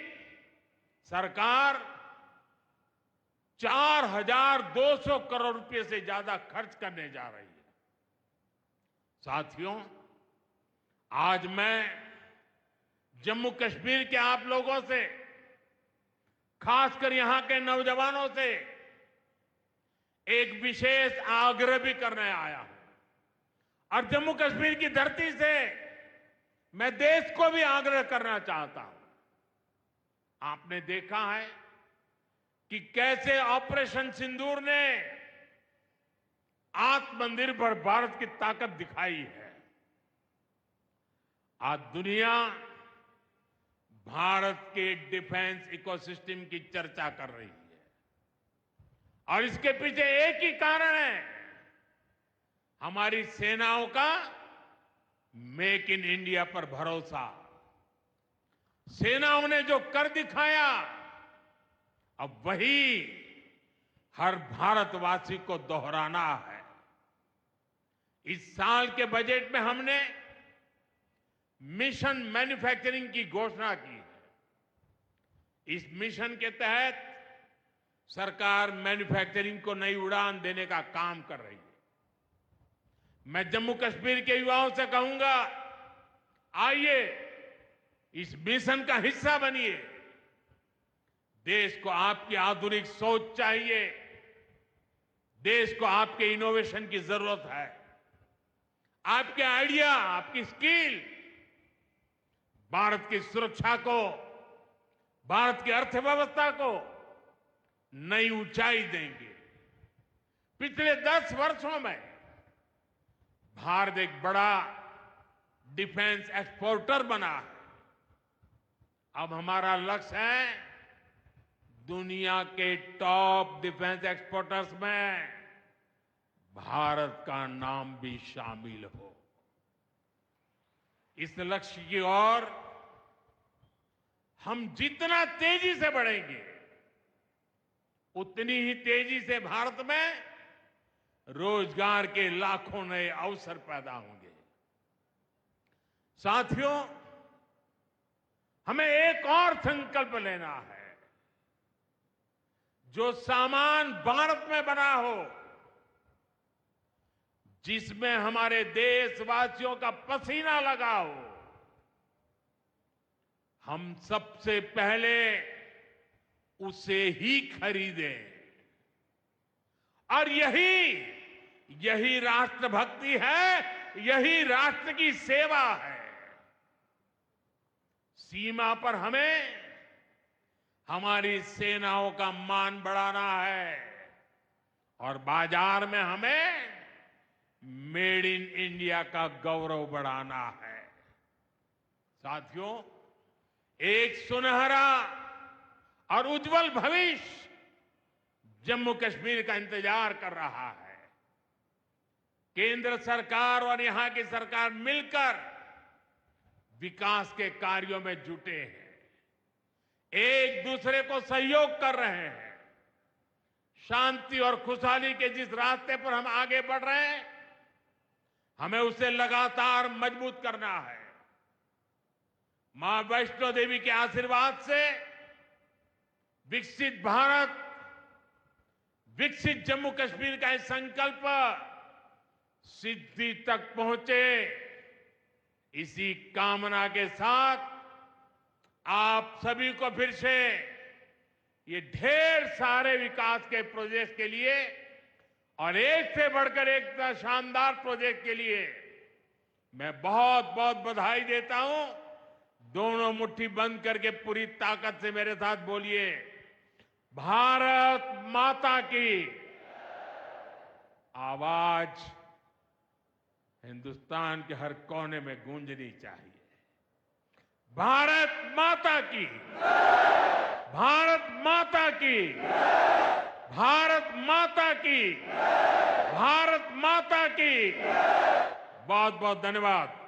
सरकार 4200 करोड़ रुपए से ज्यादा खर्च करने जा रही है। साथियों, आज मैं जम्मू कश्मीर के आप लोगों से, खासकर यहां के नौजवानों से एक विशेष आग्रह भी करने आया हूं। और जम्मू कश्मीर की धरती से मैं देश को भी आग्रह करना चाहता हूं। आपने देखा है कि कैसे ऑपरेशन सिंदूर ने आत्मनिर्भर भारत की ताकत दिखाई है। आज दुनिया भारत के डिफेंस इकोसिस्टम की चर्चा कर रही है, और इसके पीछे एक ही कारण है, हमारी सेनाओं का मेक इन इंडिया पर भरोसा। सेनाओं ने जो कर दिखाया, अब वही हर भारतवासी को दोहराना है। इस साल के बजट में हमने मिशन मैन्युफैक्चरिंग की घोषणा की है। इस मिशन के तहत सरकार मैन्युफैक्चरिंग को नई उड़ान देने का काम कर रही है। मैं जम्मू कश्मीर के युवाओं से कहूंगा, आइए इस मिशन का हिस्सा बनिए। देश को आपकी आधुनिक सोच चाहिए, देश को आपके इनोवेशन की जरूरत है। आपके आइडिया, आपकी स्किल भारत की सुरक्षा को, भारत की अर्थव्यवस्था को नई ऊंचाई देंगे। पिछले 10 वर्षों में भारत एक बड़ा डिफेंस एक्सपोर्टर बना है। अब हमारा लक्ष्य है दुनिया के टॉप डिफेंस एक्सपोर्टर्स में भारत का नाम भी शामिल हो। इस लक्ष्य की ओर हम जितना तेजी से बढ़ेंगे, उतनी ही तेजी से भारत में रोजगार के लाखों नए अवसर पैदा होंगे। साथियों, हमें एक और संकल्प लेना है। जो सामान भारत में बना हो, जिसमें हमारे देशवासियों का पसीना लगा हो, हम सबसे पहले उसे ही खरीदें। और यही राष्ट्रभक्ति है, यही राष्ट्र की सेवा है। सीमा पर हमें हमारी सेनाओं का मान बढ़ाना है, और बाजार में हमें मेड इन इंडिया का गौरव बढ़ाना है। साथियों, एक सुनहरा और उज्जवल भविष्य जम्मू कश्मीर का इंतजार कर रहा है। केंद्र सरकार और यहां की सरकार मिलकर विकास के कार्यों में जुटे हैं, एक दूसरे को सहयोग कर रहे हैं। शांति और खुशहाली के जिस रास्ते पर हम आगे बढ़ रहे हैं, हमें उसे लगातार मजबूत करना है। मां वैष्णो देवी के आशीर्वाद से विकसित भारत, विकसित जम्मू कश्मीर का यह संकल्प सिद्धि तक पहुंचे, इसी कामना के साथ आप सभी को फिर से ये ढेर सारे विकास के प्रोजेक्ट के लिए और एक से बढ़कर एक शानदार प्रोजेक्ट के लिए मैं बहुत बहुत बधाई देता हूं। दोनों मुट्ठी बंद करके पूरी ताकत से मेरे साथ बोलिए, भारत माता की। आवाज हिंदुस्तान के हर कोने में गूंजनी चाहिए। भारत माता की, भारत माता की, भारत माता की, भारत माता की। बहुत बहुत धन्यवाद।